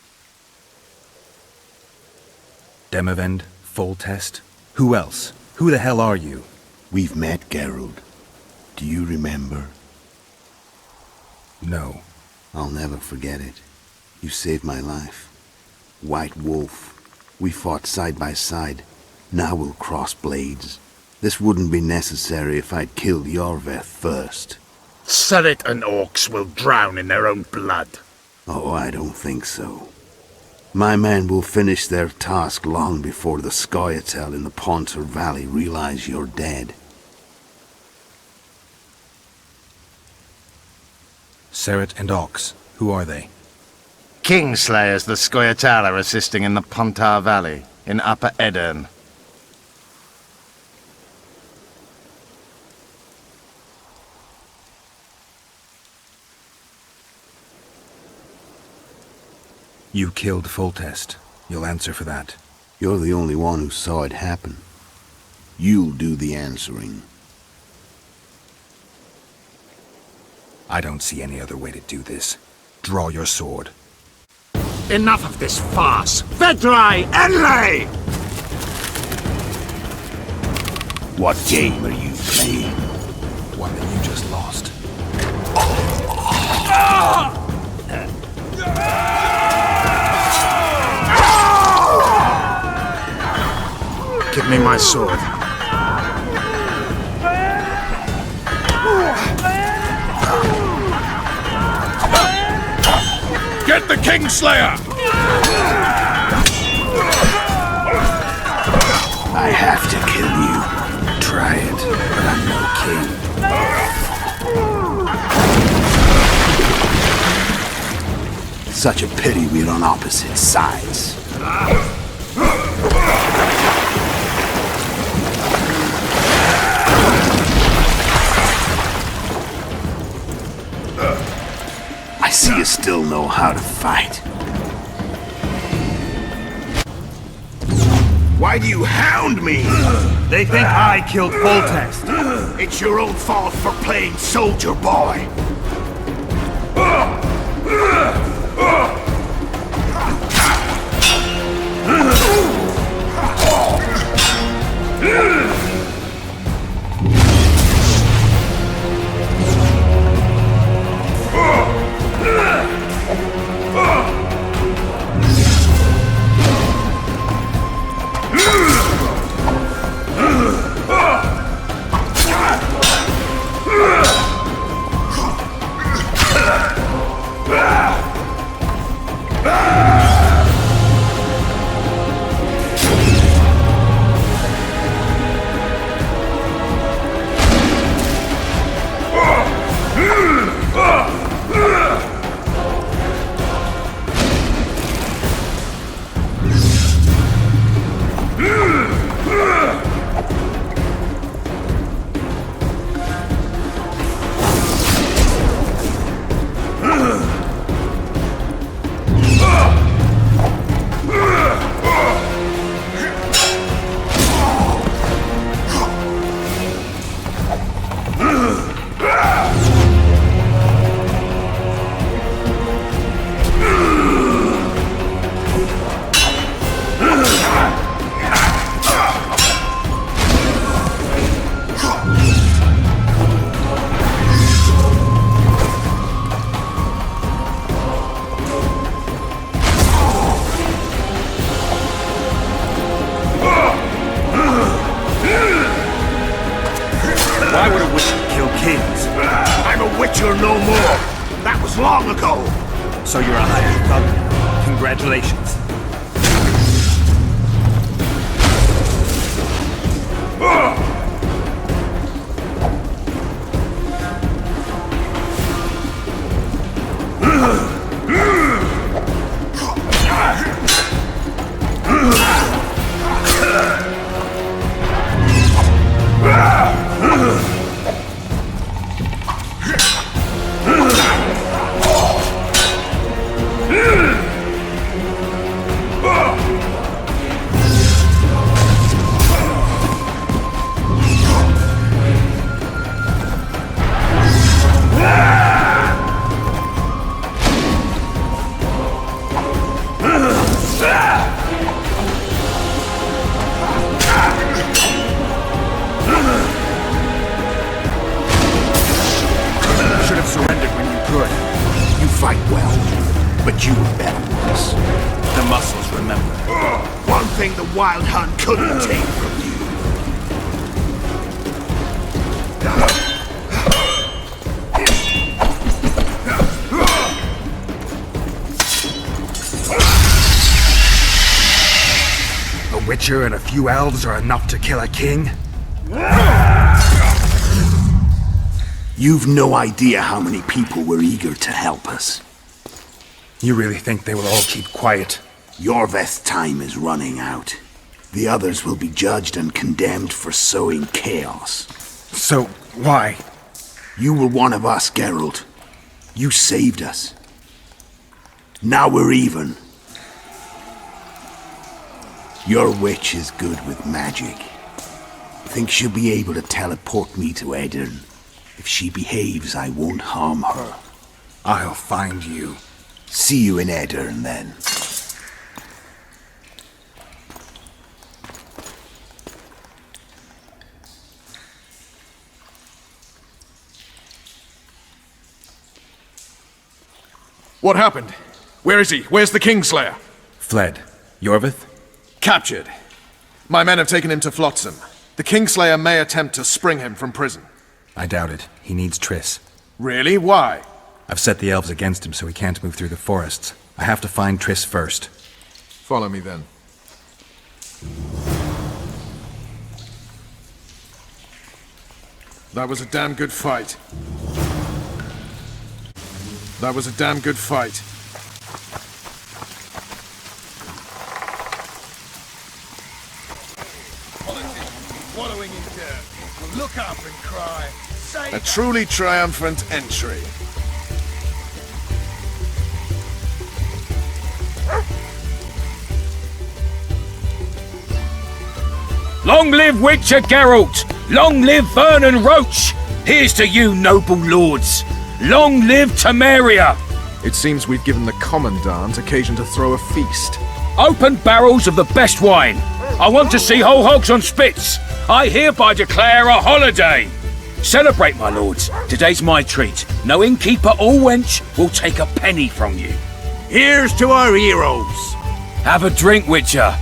Demavend? Foltest? Who else? Who the hell are you? We've met, Geralt. Do you remember? No. I'll never forget it. You saved my life. White Wolf. We fought side by side. Now we'll cross blades. This wouldn't be necessary if I'd killed Yorveth first. Surret and orcs will drown in their own blood. Oh, I don't think so. My men will finish their task long before the Scoia'tael in the Pontar Valley realize you're dead. Surret and Ox. Who are they? Kingslayers the Scoia'tael are assisting in the Pontar Valley, in Upper Edirn. You killed Foltest. You'll answer for that. You're the only one who saw it happen. You'll do the answering. I don't see any other way to do this. Draw your sword. Enough of this farce! Vedrai Enlay! What game are you playing? One that you just lost. Give me my sword. Get the Kingslayer! I have to kill you. Try it, but I'm no king. Such a pity we're on opposite sides. I see you still know how to fight. Why do you hound me? They think I killed Foltest. It's your own fault for playing soldier boy. Why would a witcher kill kings? I'm a witcher no more. That was long ago. So you're a hired thug now. Congratulations. fight well, but you were better once. The muscles remember. One thing the Wild Hunt couldn't take from you. A witcher and a few elves are enough to kill a king? You've no idea how many people were eager to help us. You really think they will all keep quiet? Yorveth's time is running out. The others will be judged and condemned for sowing chaos. So, why? You were one of us, Geralt. You saved us. Now we're even. Your witch is good with magic. Think she'll be able to teleport me to Aedirn. If she behaves, I won't harm her. I'll find you. See you in Aedirn, then. What happened? Where is he? Where's the Kingslayer? Fled. Yorveth? Captured. My men have taken him to Flotsam. The Kingslayer may attempt to spring him from prison. I doubt it. He needs Triss. Really? Why? I've set the elves against him so he can't move through the forests. I have to find Triss first. Follow me then. That was a damn good fight. That was a damn good fight. Wallowing in dirt. We'll look up and cry. A truly triumphant entry. Long live Witcher Geralt! Long live Vernon Roach! Here's to you, noble lords! Long live Temeria! It seems we've given the Commandant occasion to throw a feast. Open barrels of the best wine! I want to see whole hogs on spits! I hereby declare a holiday! Celebrate, my lords. Today's my treat. No innkeeper or wench will take a penny from you. Here's to our heroes! Have a drink, Witcher.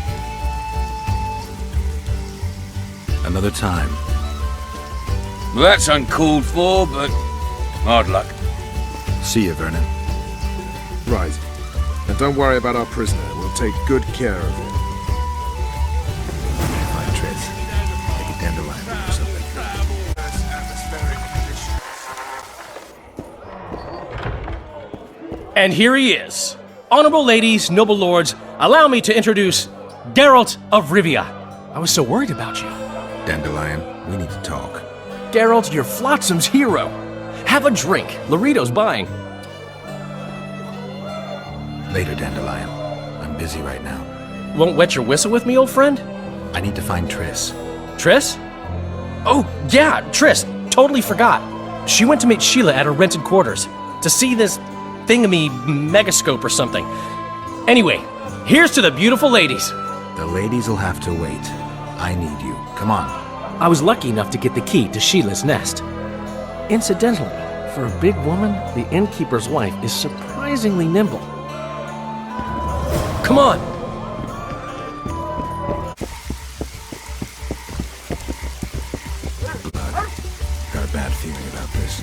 Another time. That's uncalled for, but hard luck. See you, Vernon. Right. And don't worry about our prisoner. We'll take good care of him. Find Triss. Maybe Dandelion or something. And here he is. Honorable ladies, noble lords, allow me to introduce Geralt of Rivia. I was so worried about you. Dandelion, we need to talk. Geralt, you're Flotsam's hero. Have a drink. Laredo's buying. Later, Dandelion. I'm busy right now. Won't wet your whistle with me, old friend? I need to find Triss. Triss? Oh, yeah, Triss. Totally forgot. She went to meet Sheila at her rented quarters to see this thingamy megascope or something. Anyway, here's to the beautiful ladies. The ladies will have to wait. I need you. Come on. I was lucky enough to get the key to Sheila's nest. Incidentally, for a big woman, the innkeeper's wife is surprisingly nimble. Come on! Blood. Got a bad feeling about this.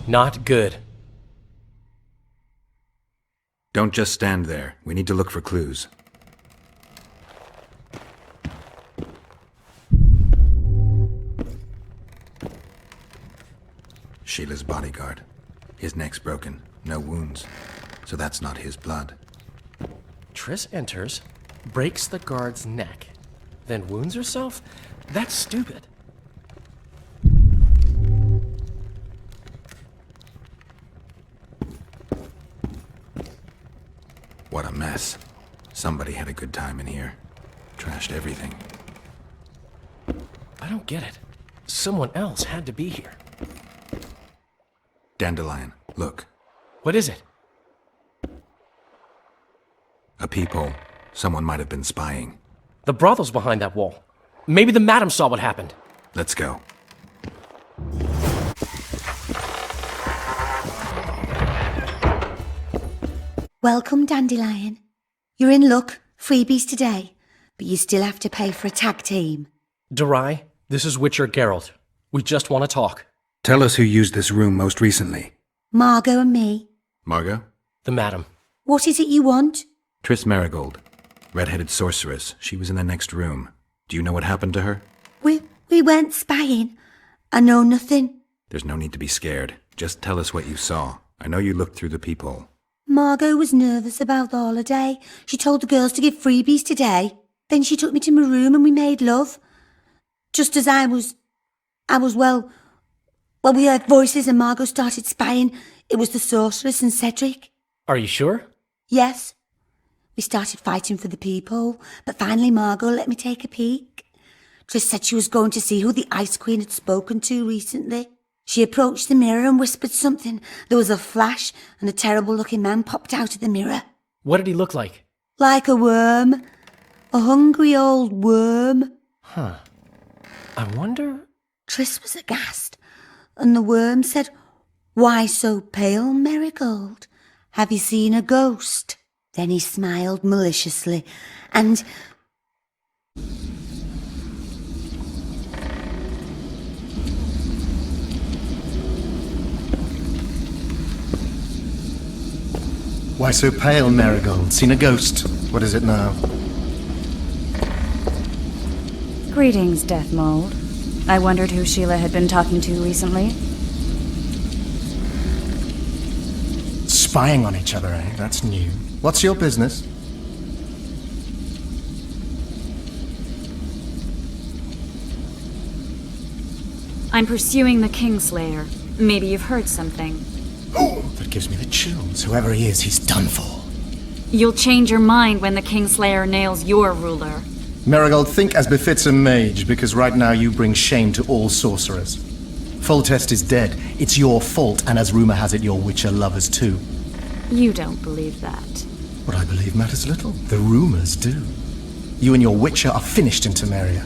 Not good. Don't just stand there. We need to look for clues. Sheila's bodyguard. His neck's broken. No wounds. So that's not his blood. Triss enters, breaks the guard's neck, then wounds herself? That's stupid. What a mess. Somebody had a good time in here. Trashed everything. I don't get it. Someone else had to be here. Dandelion, look. What is it? A peephole. Someone might have been spying. The brothel's behind that wall. Maybe the madam saw what happened. Let's go. Welcome, Dandelion. You're in luck. Freebies today. But you still have to pay for a tag team. Durai, this is Witcher Geralt. We just want to talk. Tell us who used this room most recently. Margot and me. Margot? The madam. What is it you want? Triss Merigold. Red-headed sorceress. She was in the next room. Do you know what happened to her? We weren't spying. I know nothing. There's no need to be scared. Just tell us what you saw. I know you looked through the peephole. Margot was nervous about the holiday. She told the girls to give freebies today. Then she took me to my room and we made love. Just as I was, well, we heard voices and Margot started spying. It was the sorceress and Cedric. Are you sure? Yes. We started fighting for the peephole, but finally Margot let me take a peek. Triss said she was going to see who the Ice Queen had spoken to recently. She approached the mirror and whispered something. There was a flash and a terrible-looking man popped out of the mirror. What did he look like? Like a worm. A hungry old worm. Huh. I wonder... Triss was aghast, and the worm said, "Why so pale, Merigold? Have you seen a ghost?" Then he smiled maliciously, and... Why so pale, Merigold? Seen a ghost? What is it now? Greetings, Deathmold. I wondered who Sheila had been talking to recently. Spying on each other, eh? That's new. What's your business? I'm pursuing the Kingslayer. Maybe you've heard something. Oh, that gives me the chills. Whoever he is, he's done for. You'll change your mind when the Kingslayer nails your ruler. Merigold, think as befits a mage, because right now you bring shame to all sorcerers. Foltest is dead. It's your fault, and as rumor has it, your Witcher lovers too. You don't believe that. What I believe matters little. The rumors do. You and your Witcher are finished in Temeria.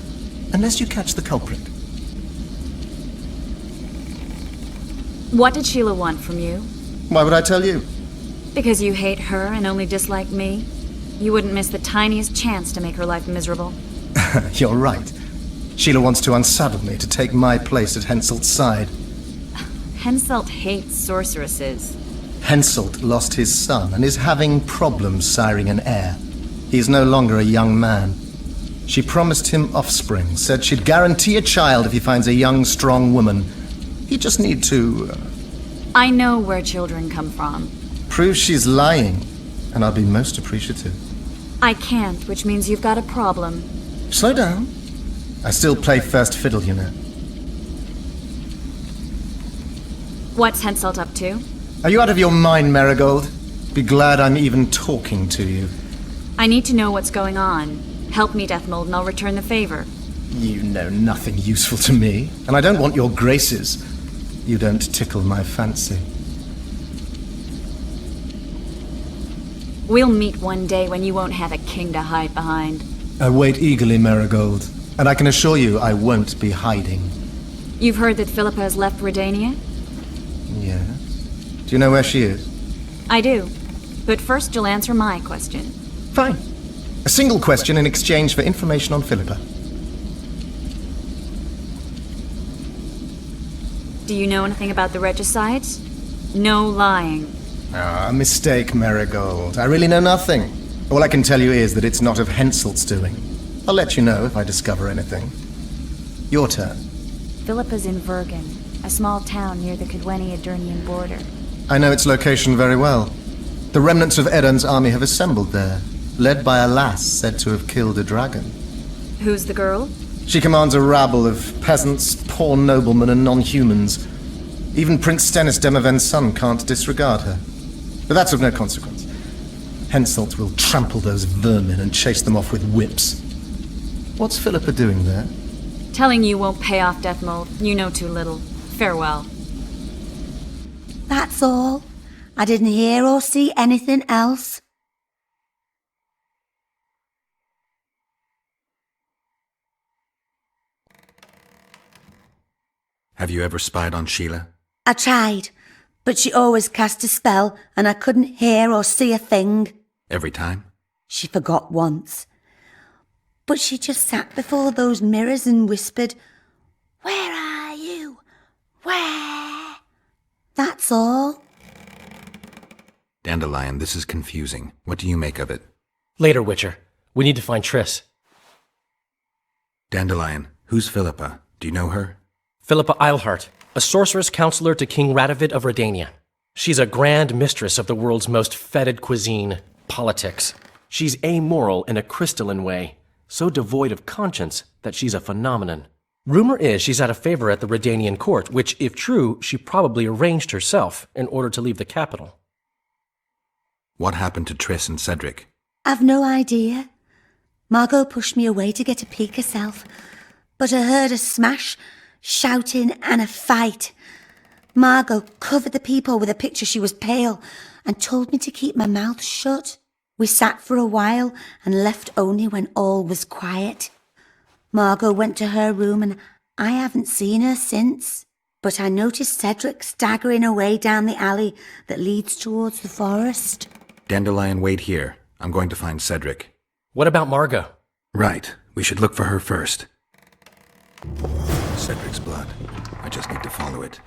Unless you catch the culprit. What did Sheila want from you? Why would I tell you? Because you hate her and only dislike me? You wouldn't miss the tiniest chance to make her life miserable. You're right. Sheila wants to unsaddle me to take my place at Henselt's side. Henselt hates sorceresses. Henselt lost his son and is having problems siring an heir. He is no longer a young man. She promised him offspring, said she'd guarantee a child if he finds a young, strong woman. He just need to... I know where children come from. Prove she's lying, and I'll be most appreciative. I can't, which means you've got a problem. Slow down. I still play first fiddle, you know. What's Henselt up to? Are you out of your mind, Merigold? Be glad I'm even talking to you. I need to know what's going on. Help me, Deathmold, and I'll return the favor. You know nothing useful to me, and I don't want your graces. You don't tickle my fancy. We'll meet one day when you won't have a king to hide behind. I wait eagerly, Merigold, and I can assure you I won't be hiding. You've heard that Philippa has left Redania? Yes. Do you know where she is? I do. But first you'll answer my question. Fine. A single question in exchange for information on Philippa. Do you know anything about the regicides? No lying. Ah, mistake, Merigold. I really know nothing. All I can tell you is that it's not of Henselt's doing. I'll let you know if I discover anything. Your turn. Philippa's in Vergen, a small town near the Cadweni-Adernian border. I know its location very well. The remnants of Eden's army have assembled there, led by a lass said to have killed a dragon. Who's the girl? She commands a rabble of peasants, poor noblemen, and non-humans. Even Prince Stennis Demaven's son can't disregard her. But that's of no consequence. Henselt will trample those vermin and chase them off with whips. What's Philippa doing there? Telling you won't pay off, Deathmold. You know too little. Farewell. That's all. I didn't hear or see anything else. Have you ever spied on Sheila? I tried, but she always cast a spell and I couldn't hear or see a thing. Every time? She forgot once. But she just sat before those mirrors and whispered, "Where are you? Where?" That's all. Dandelion, this is confusing. What do you make of it? Later, Witcher. We need to find Triss. Dandelion, who's Philippa? Do you know her? Philippa Eilhart, a sorceress counselor to King Radovid of Redania. She's a grand mistress of the world's most fetid cuisine, politics. She's amoral in a crystalline way, so devoid of conscience that she's a phenomenon. Rumor is she's out of favor at the Redanian court, which, if true, she probably arranged herself in order to leave the capital. What happened to Triss and Cedric? I've no idea. Margot pushed me away to get a peek herself, but I heard a smash, shouting and a fight. Margot covered the people with a picture she was pale and told me to keep my mouth shut. We sat for a while and left only when all was quiet. Margot went to her room and I haven't seen her since. But I noticed Cedric staggering away down the alley that leads towards the forest. Dandelion, wait here. I'm going to find Cedric. What about Margot? Right. We should look for her first. Cedric's blood. I just need to follow it.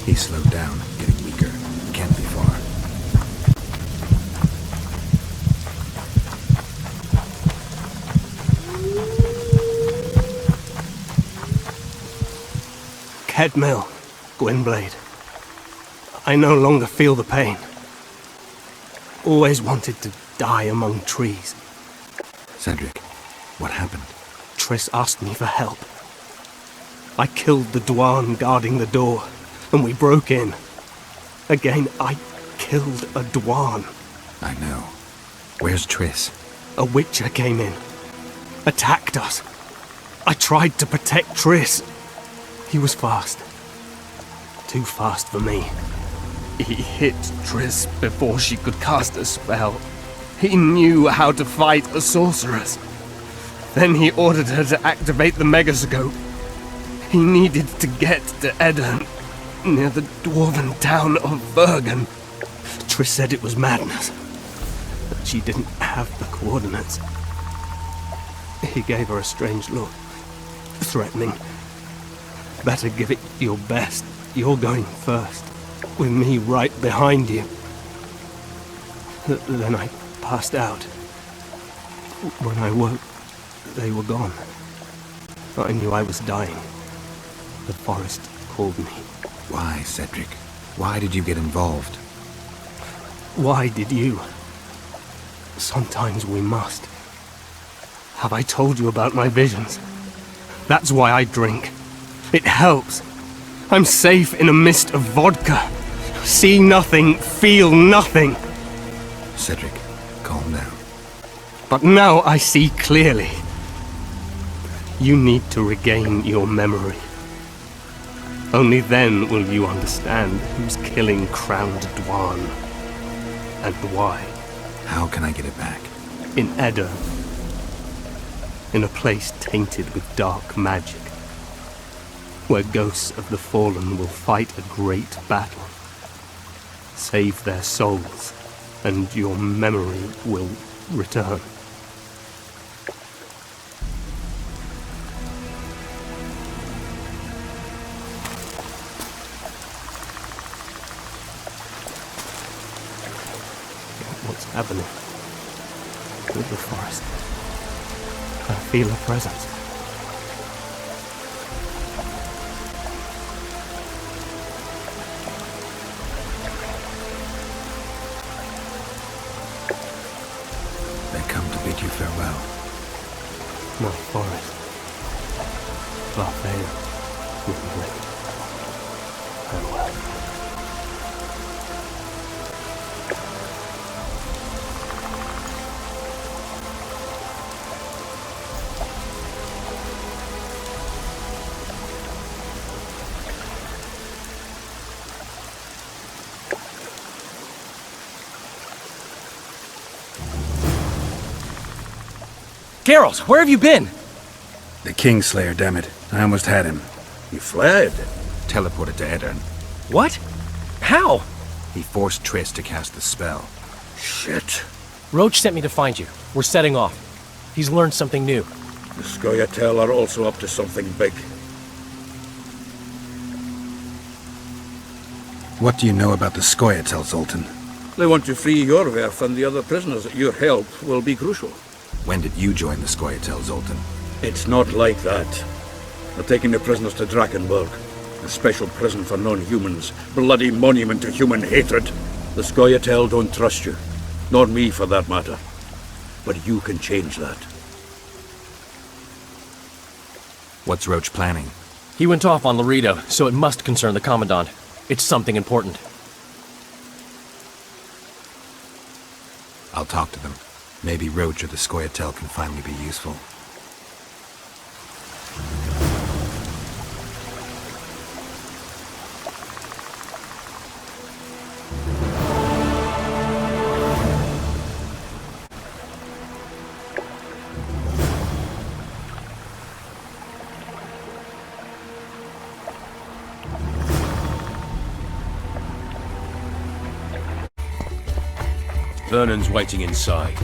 He slowed down, getting weaker. Can't be far. Kedmil, Gwynblade. I no longer feel the pain. Always wanted to die among trees. Cedric, what happened? Triss asked me for help. I killed the Dwarn guarding the door, and we broke in. Again, I killed a Dwarn. I know. Where's Triss? A Witcher came in, attacked us. I tried to protect Triss. He was fast. Too fast for me. He hit Triss before she could cast a spell. He knew how to fight a sorceress. Then he ordered her to activate the Megascope. He needed to get to Edirn, near the dwarven town of Bergen. Triss said it was madness, that she didn't have the coordinates. He gave her a strange look, threatening. Better give it your best. You're going first, with me right behind you. Then I passed out. When I woke, they were gone. I knew I was dying. The forest called me. Why, Cedric? Why did you get involved? Why did you? Sometimes we must. Have I told you about my visions? That's why I drink. It helps. I'm safe in a mist of vodka. See nothing, feel nothing. Cedric, calm down. But now I see clearly. You need to regain your memory. Only then will you understand who's killing Crowned Dwarn. and why. How can I get it back? In Edirn. In a place tainted with dark magic. Where ghosts of the fallen will fight a great battle. Save their souls, and your memory will return. What's happening with the forest? I feel a presence. They come to bid you farewell. No forest. Farewell. Farewell. Geralt, where have you been? The Kingslayer, damn it. I almost had him. He fled. Teleported to Edirn. What? How? He forced Triss to cast the spell. Shit. Roach sent me to find you. We're setting off. He's learned something new. The Scoia'tael are also up to something big. What do you know about the Scoia'tael, Zoltan? They want to free Yorwerth, and the other prisoners. Your help will be crucial. When did you join the Scoia'tael, Zoltan? It's not like that. They're taking the prisoners to Drakenberg, a special prison for non-humans, bloody monument to human hatred. The Scoia'tael don't trust you, nor me for that matter. But you can change that. What's Roach planning? He went off on Loredo, so it must concern the Commandant. It's something important. I'll talk to them. Maybe Roach or the Scoia'tael can finally be useful. Vernon's waiting inside.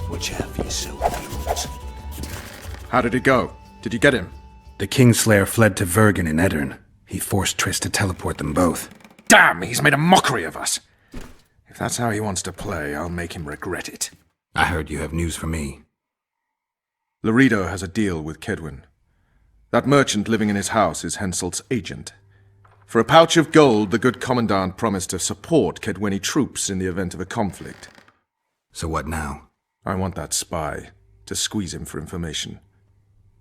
Watch out for yourself, How did it go? Did you get him? The Kingslayer fled to Vergen in Edirn. He forced Triss to teleport them both. Damn, he's made a mockery of us. If that's how he wants to play, I'll make him regret it. I heard you have news for me. Loredo has a deal with Kaedwen. That merchant living in his house is Henselt's agent. For a pouch of gold, the good Commandant promised to support Kaedweni troops in the event of a conflict. So what now? I want that spy, to squeeze him for information.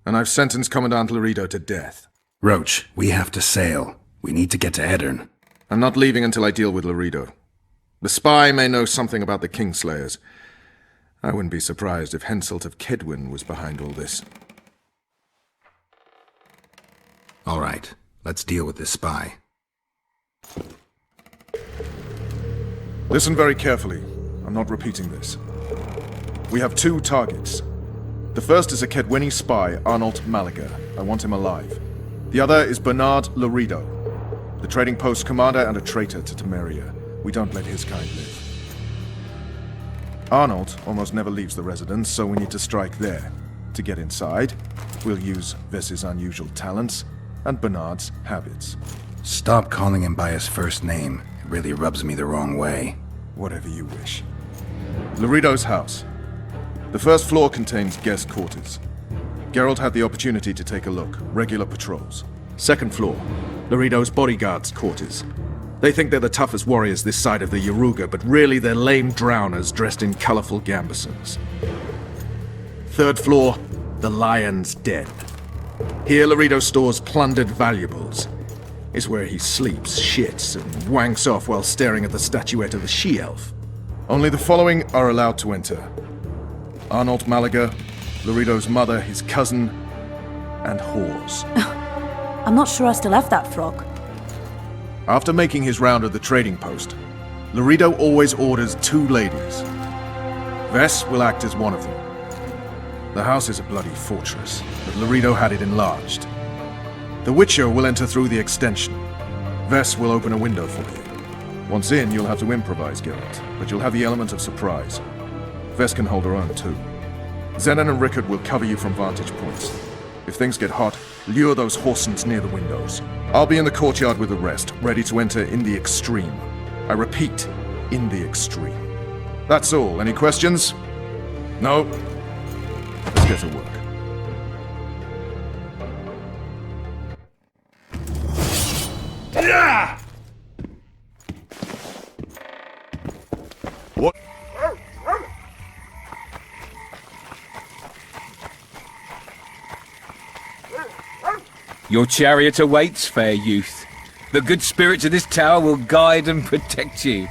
And I've sentenced Commandant Loredo to death. Roach, we have to sail. We need to get to Edirn. I'm not leaving until I deal with Loredo. The spy may know something about the Kingslayers. I wouldn't be surprised if Henselt of Kaedwen was behind all this. All right, let's deal with this spy. Listen very carefully. I'm not repeating this. We have two targets. The first is a Kaedweni spy, Arnold Malaga. I want him alive. The other is Bernard Loredo, the trading post commander and a traitor to Temeria. We don't let his kind live. Arnold almost never leaves the residence, so we need to strike there. To get inside, we'll use Vess's unusual talents and Bernard's habits. Stop calling him by his first name. It really rubs me the wrong way. Whatever you wish. Loredo's house. The first floor contains guest quarters. Geralt had the opportunity to take a look. Regular patrols. Second floor. Loredo's bodyguards' quarters. They think they're the toughest warriors this side of the Yaruga, but really they're lame drowners dressed in colorful gambesons. Third floor. The Lion's Den. Here Loredo stores plundered valuables. It's where he sleeps, shits, and wanks off while staring at the statuette of the she-elf. Only the following are allowed to enter. Arnold Malaga, Loredo's mother, his cousin, and whores. I'm not sure I still have that frog. After making his round of the trading post, Laredo always orders 2 ladies. Vess will act as one of them. The house is a bloody fortress, but Laredo had it enlarged. The Witcher will enter through the extension. Vess will open a window for you. Once in, you'll have to improvise, Geralt, but you'll have the element of surprise. Vess can hold her own, too. Zenon and Rickard will cover you from vantage points. If things get hot, lure those horsens near the windows. I'll be in the courtyard with the rest, ready to enter in the extreme. I repeat, in the extreme. That's all. Any questions? No? Let's get to work. Yeah! What? Your chariot awaits, fair youth. The good spirits of this tower will guide and protect you.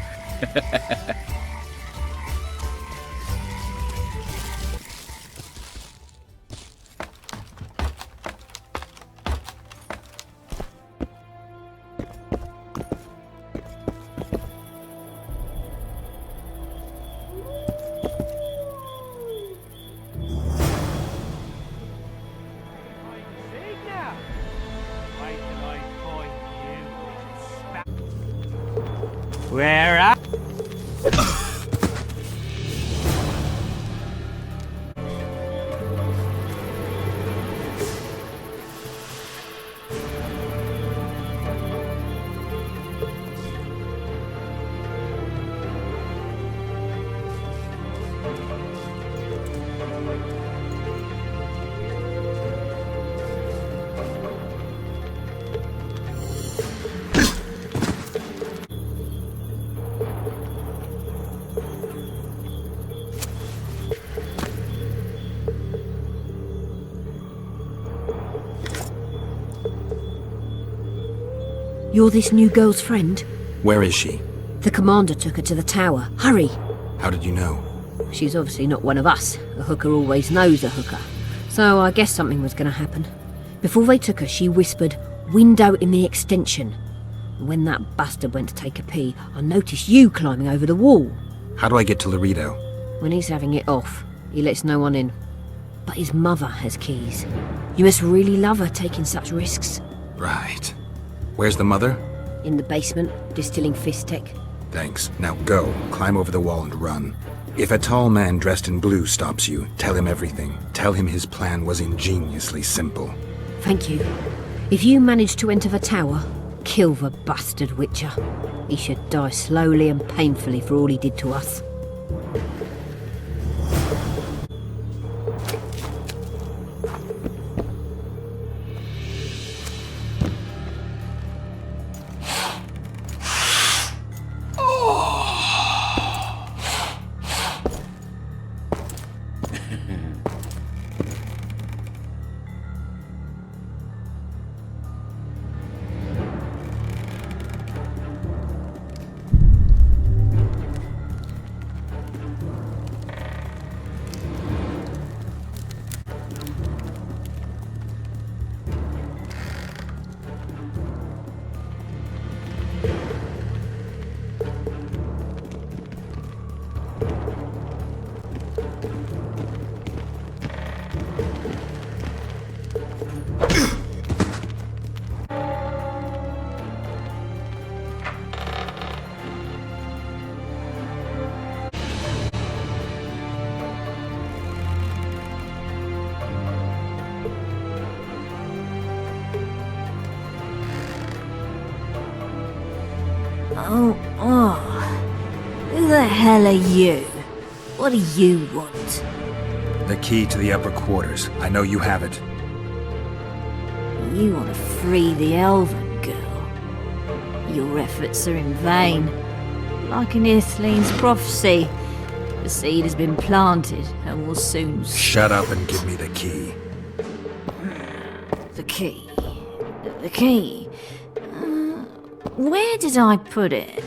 Where at? You're this new girl's friend? Where is she? The commander took her to the tower. Hurry! How did you know? She's obviously not one of us. A hooker always knows a hooker. So I guess something was going to happen. Before they took her, she whispered, "Window in the extension." And when that bastard went to take a pee, I noticed you climbing over the wall. How do I get to Laredo? When he's having it off, he lets no one in. But his mother has keys. You must really love her taking such risks. Right. Where's the mother? In the basement, distilling Fistech. Thanks. Now go. Climb over the wall and run. If a tall man dressed in blue stops you, tell him everything. Tell him his plan was ingeniously simple. Thank you. If you manage to enter the tower, kill the bastard Witcher. He should die slowly and painfully for all he did to us. Who the hell are you? What do you want? The key to the upper quarters. I know you have it. You want to free the elven girl. Your efforts are in vain. Like in Ithleen's prophecy, the seed has been planted and will soon... Shut up and give me the key. The key? The key? Where did I put it?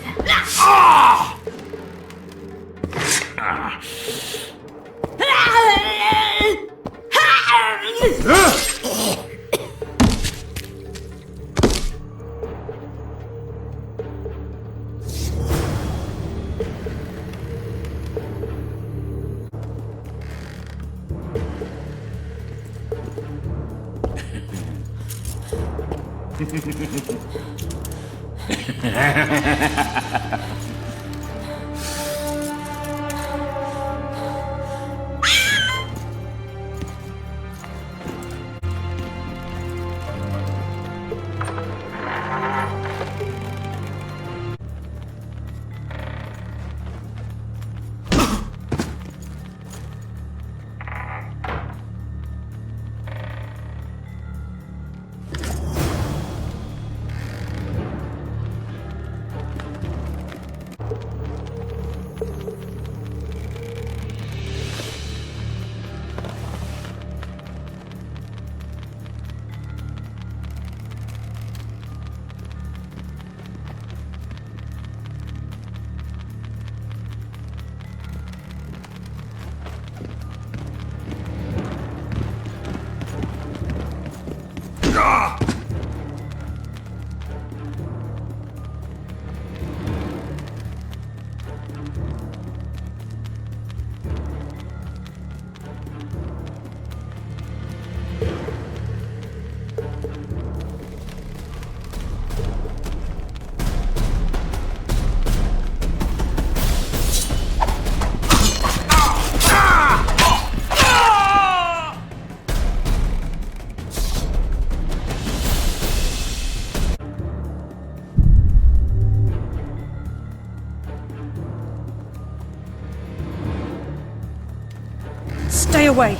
Stay away.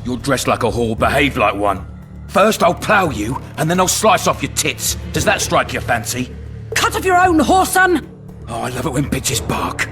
You're dressed like a whore, behave like one. First I'll plough you, and then I'll slice off your tits. Does that strike your fancy? Cut off your own, whoreson! Oh, I love it when bitches bark.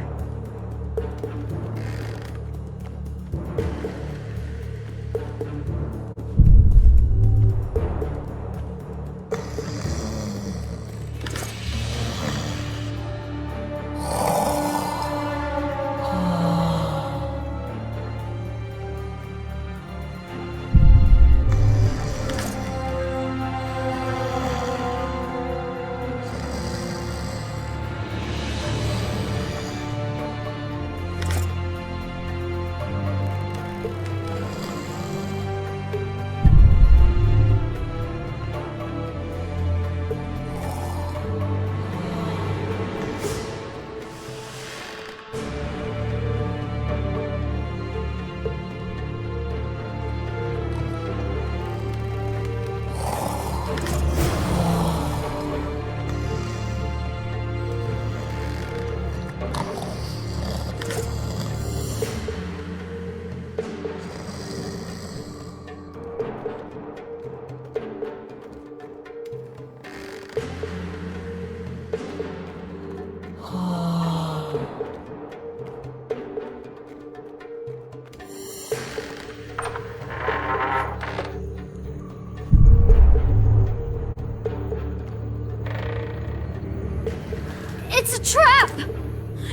It's a trap!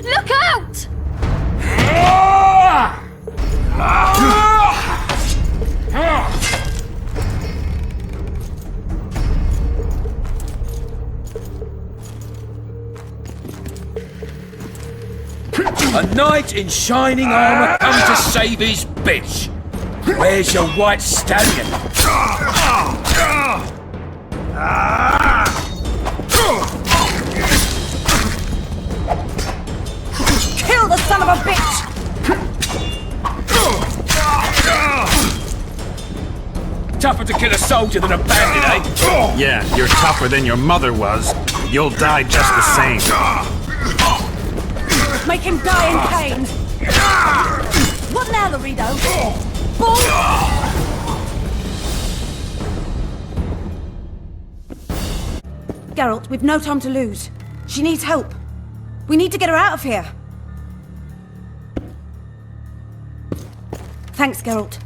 Look out! A knight in shining armour come to save his bitch. Where's your white stallion? Kill the son of a bitch! Tougher to kill a soldier than a bandit, eh? Yeah, you're tougher than your mother was. You'll die just the same. Make him die in pain! What now, Laredo? Bull! Geralt, we've no time to lose. She needs help. We need to get her out of here. Thanks, Geralt.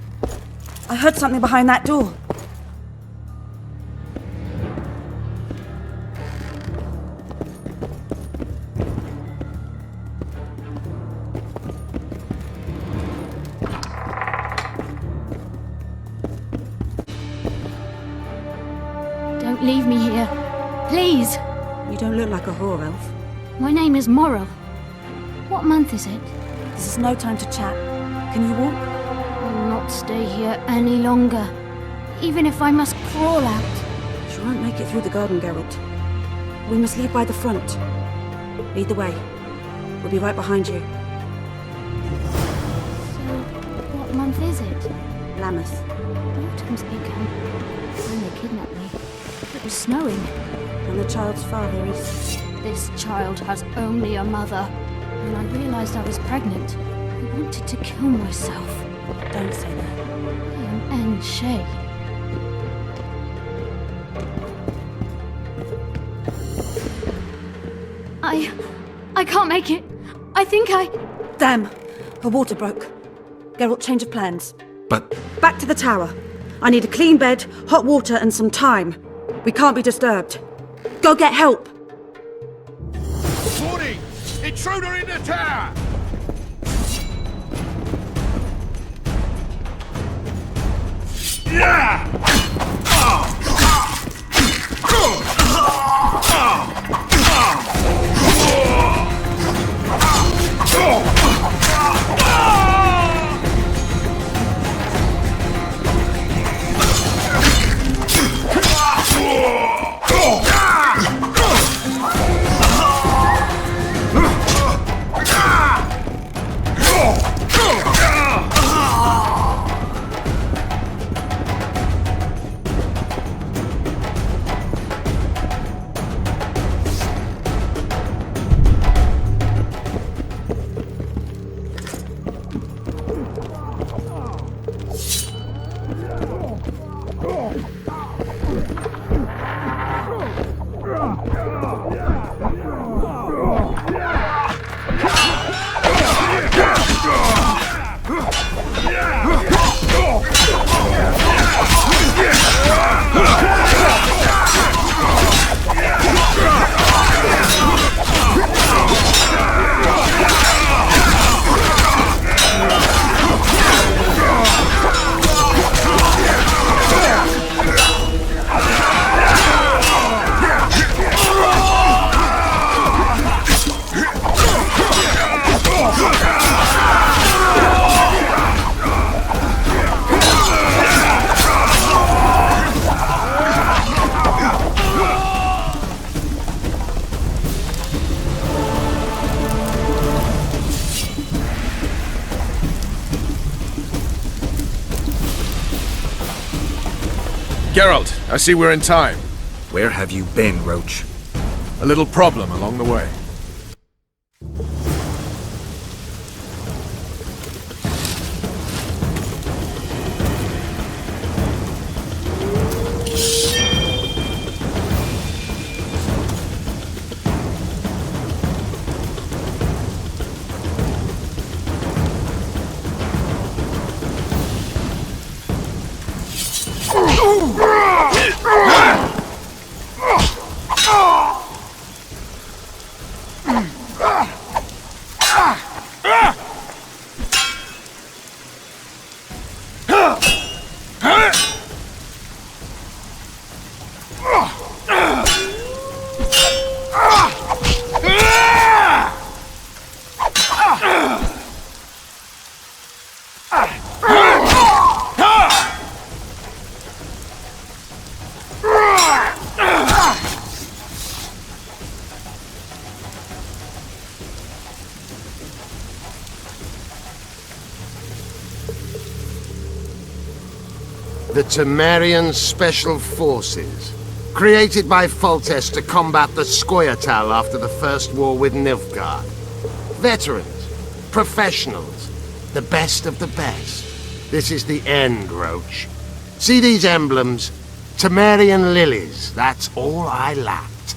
I heard something behind that door. Don't leave me here. Please. You don't look like a whore elf. My name is Morrill. What month is it? This is no time to chat. Can you walk? I'll not stay here any longer. Even if I must crawl out. You won't make it through the garden, Geralt. We must lead by the front. Lead the way. We'll be right behind you. So, what month is it? Lammas. Autumn's begun. When they kidnapped me, it was snowing. And the child's father is... This child has only a mother. When I realized I was pregnant, I wanted to kill myself. Don't say that. I am Anne Shay. I can't make it. I think I... Damn! Her water broke. Geralt, change of plans. But... Back to the tower. I need a clean bed, hot water, and some time. We can't be disturbed. Go get help! Warning! Intruder in the tower! Yeah! Geralt, I see we're in time. Where have you been, Roach? A little problem along the way. The Temerian Special Forces, created by Foltest to combat the Scoia'tael after the First War with Nilfgaard. Veterans, professionals, the best of the best. This is the end, Roach. See these emblems? Temerian lilies, that's all I lacked.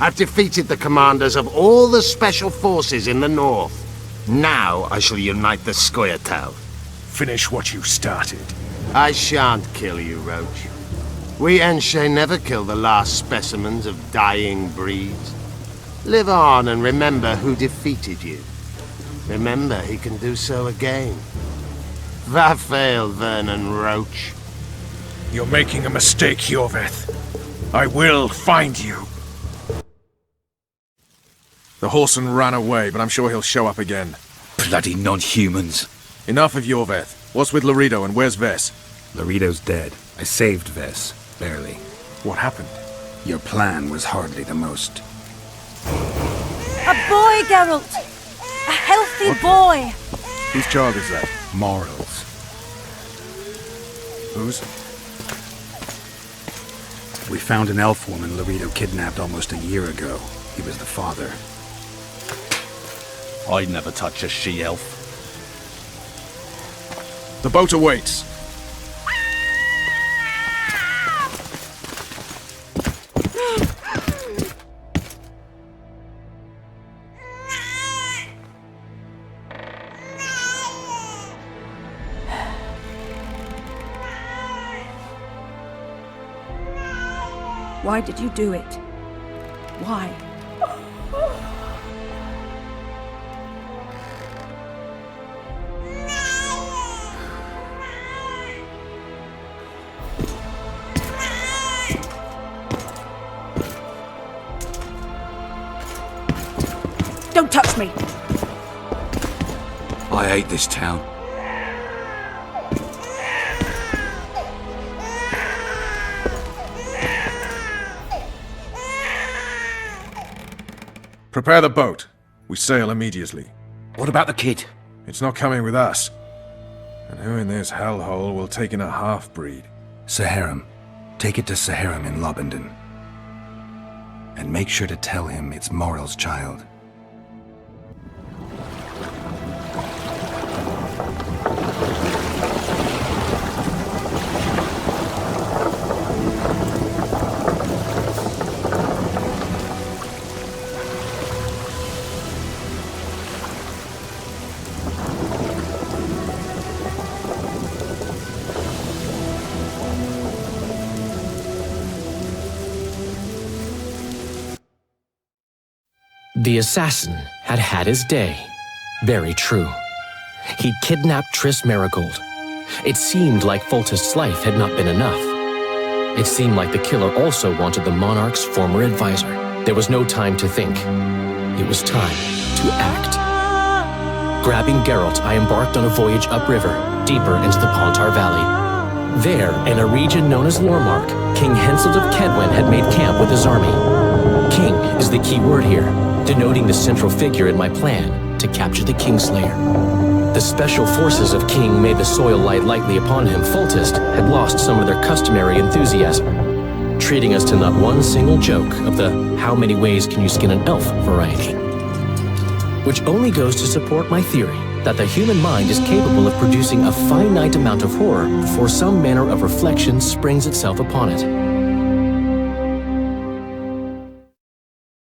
I've defeated the commanders of all the Special Forces in the north. Now I shall unite the Scoia'tael. Finish what you started. I shan't kill you, Roach. We Enshe never kill the last specimens of dying breeds. Live on and remember who defeated you. Remember he can do so again. Vafail, Vernon Roach. You're making a mistake, Iorveth. I will find you. The horseman ran away, but I'm sure he'll show up again. Bloody non-humans. Enough of Yorveth. What's with Loredo and where's Ves? Loredo's dead. I saved Ves, barely. What happened? Your plan was hardly the most. A boy, Geralt! A healthy boy! Whose child is that? Morals. Whose? We found an elf woman Loredo kidnapped almost a year ago. He was the father. I'd never touch a she-elf. The boat awaits. Why did you do it? Why? Don't touch me! I hate this town. Prepare the boat. We sail immediately. What about the kid? It's not coming with us. And who in this hellhole will take in a half-breed? Saharim. Take it to Saharim in Lobendon. And make sure to tell him it's Morel's child. The assassin had had his day. Very true. He'd kidnapped Triss Merigold. It seemed like Foltest's life had not been enough. It seemed like the killer also wanted the monarch's former advisor. There was no time to think. It was time to act. Grabbing Geralt, I embarked on a voyage upriver, deeper into the Pontar Valley. There, in a region known as Lormark, King Henselt of Kedwen had made camp with his army. King is the key word here, denoting the central figure in my plan to capture the Kingslayer. The special forces of King made the soil lie lightly upon him. Foltest had lost some of their customary enthusiasm, treating us to not one single joke of the how many ways can you skin an elf variety. Which only goes to support my theory that the human mind is capable of producing a finite amount of horror before some manner of reflection springs itself upon it.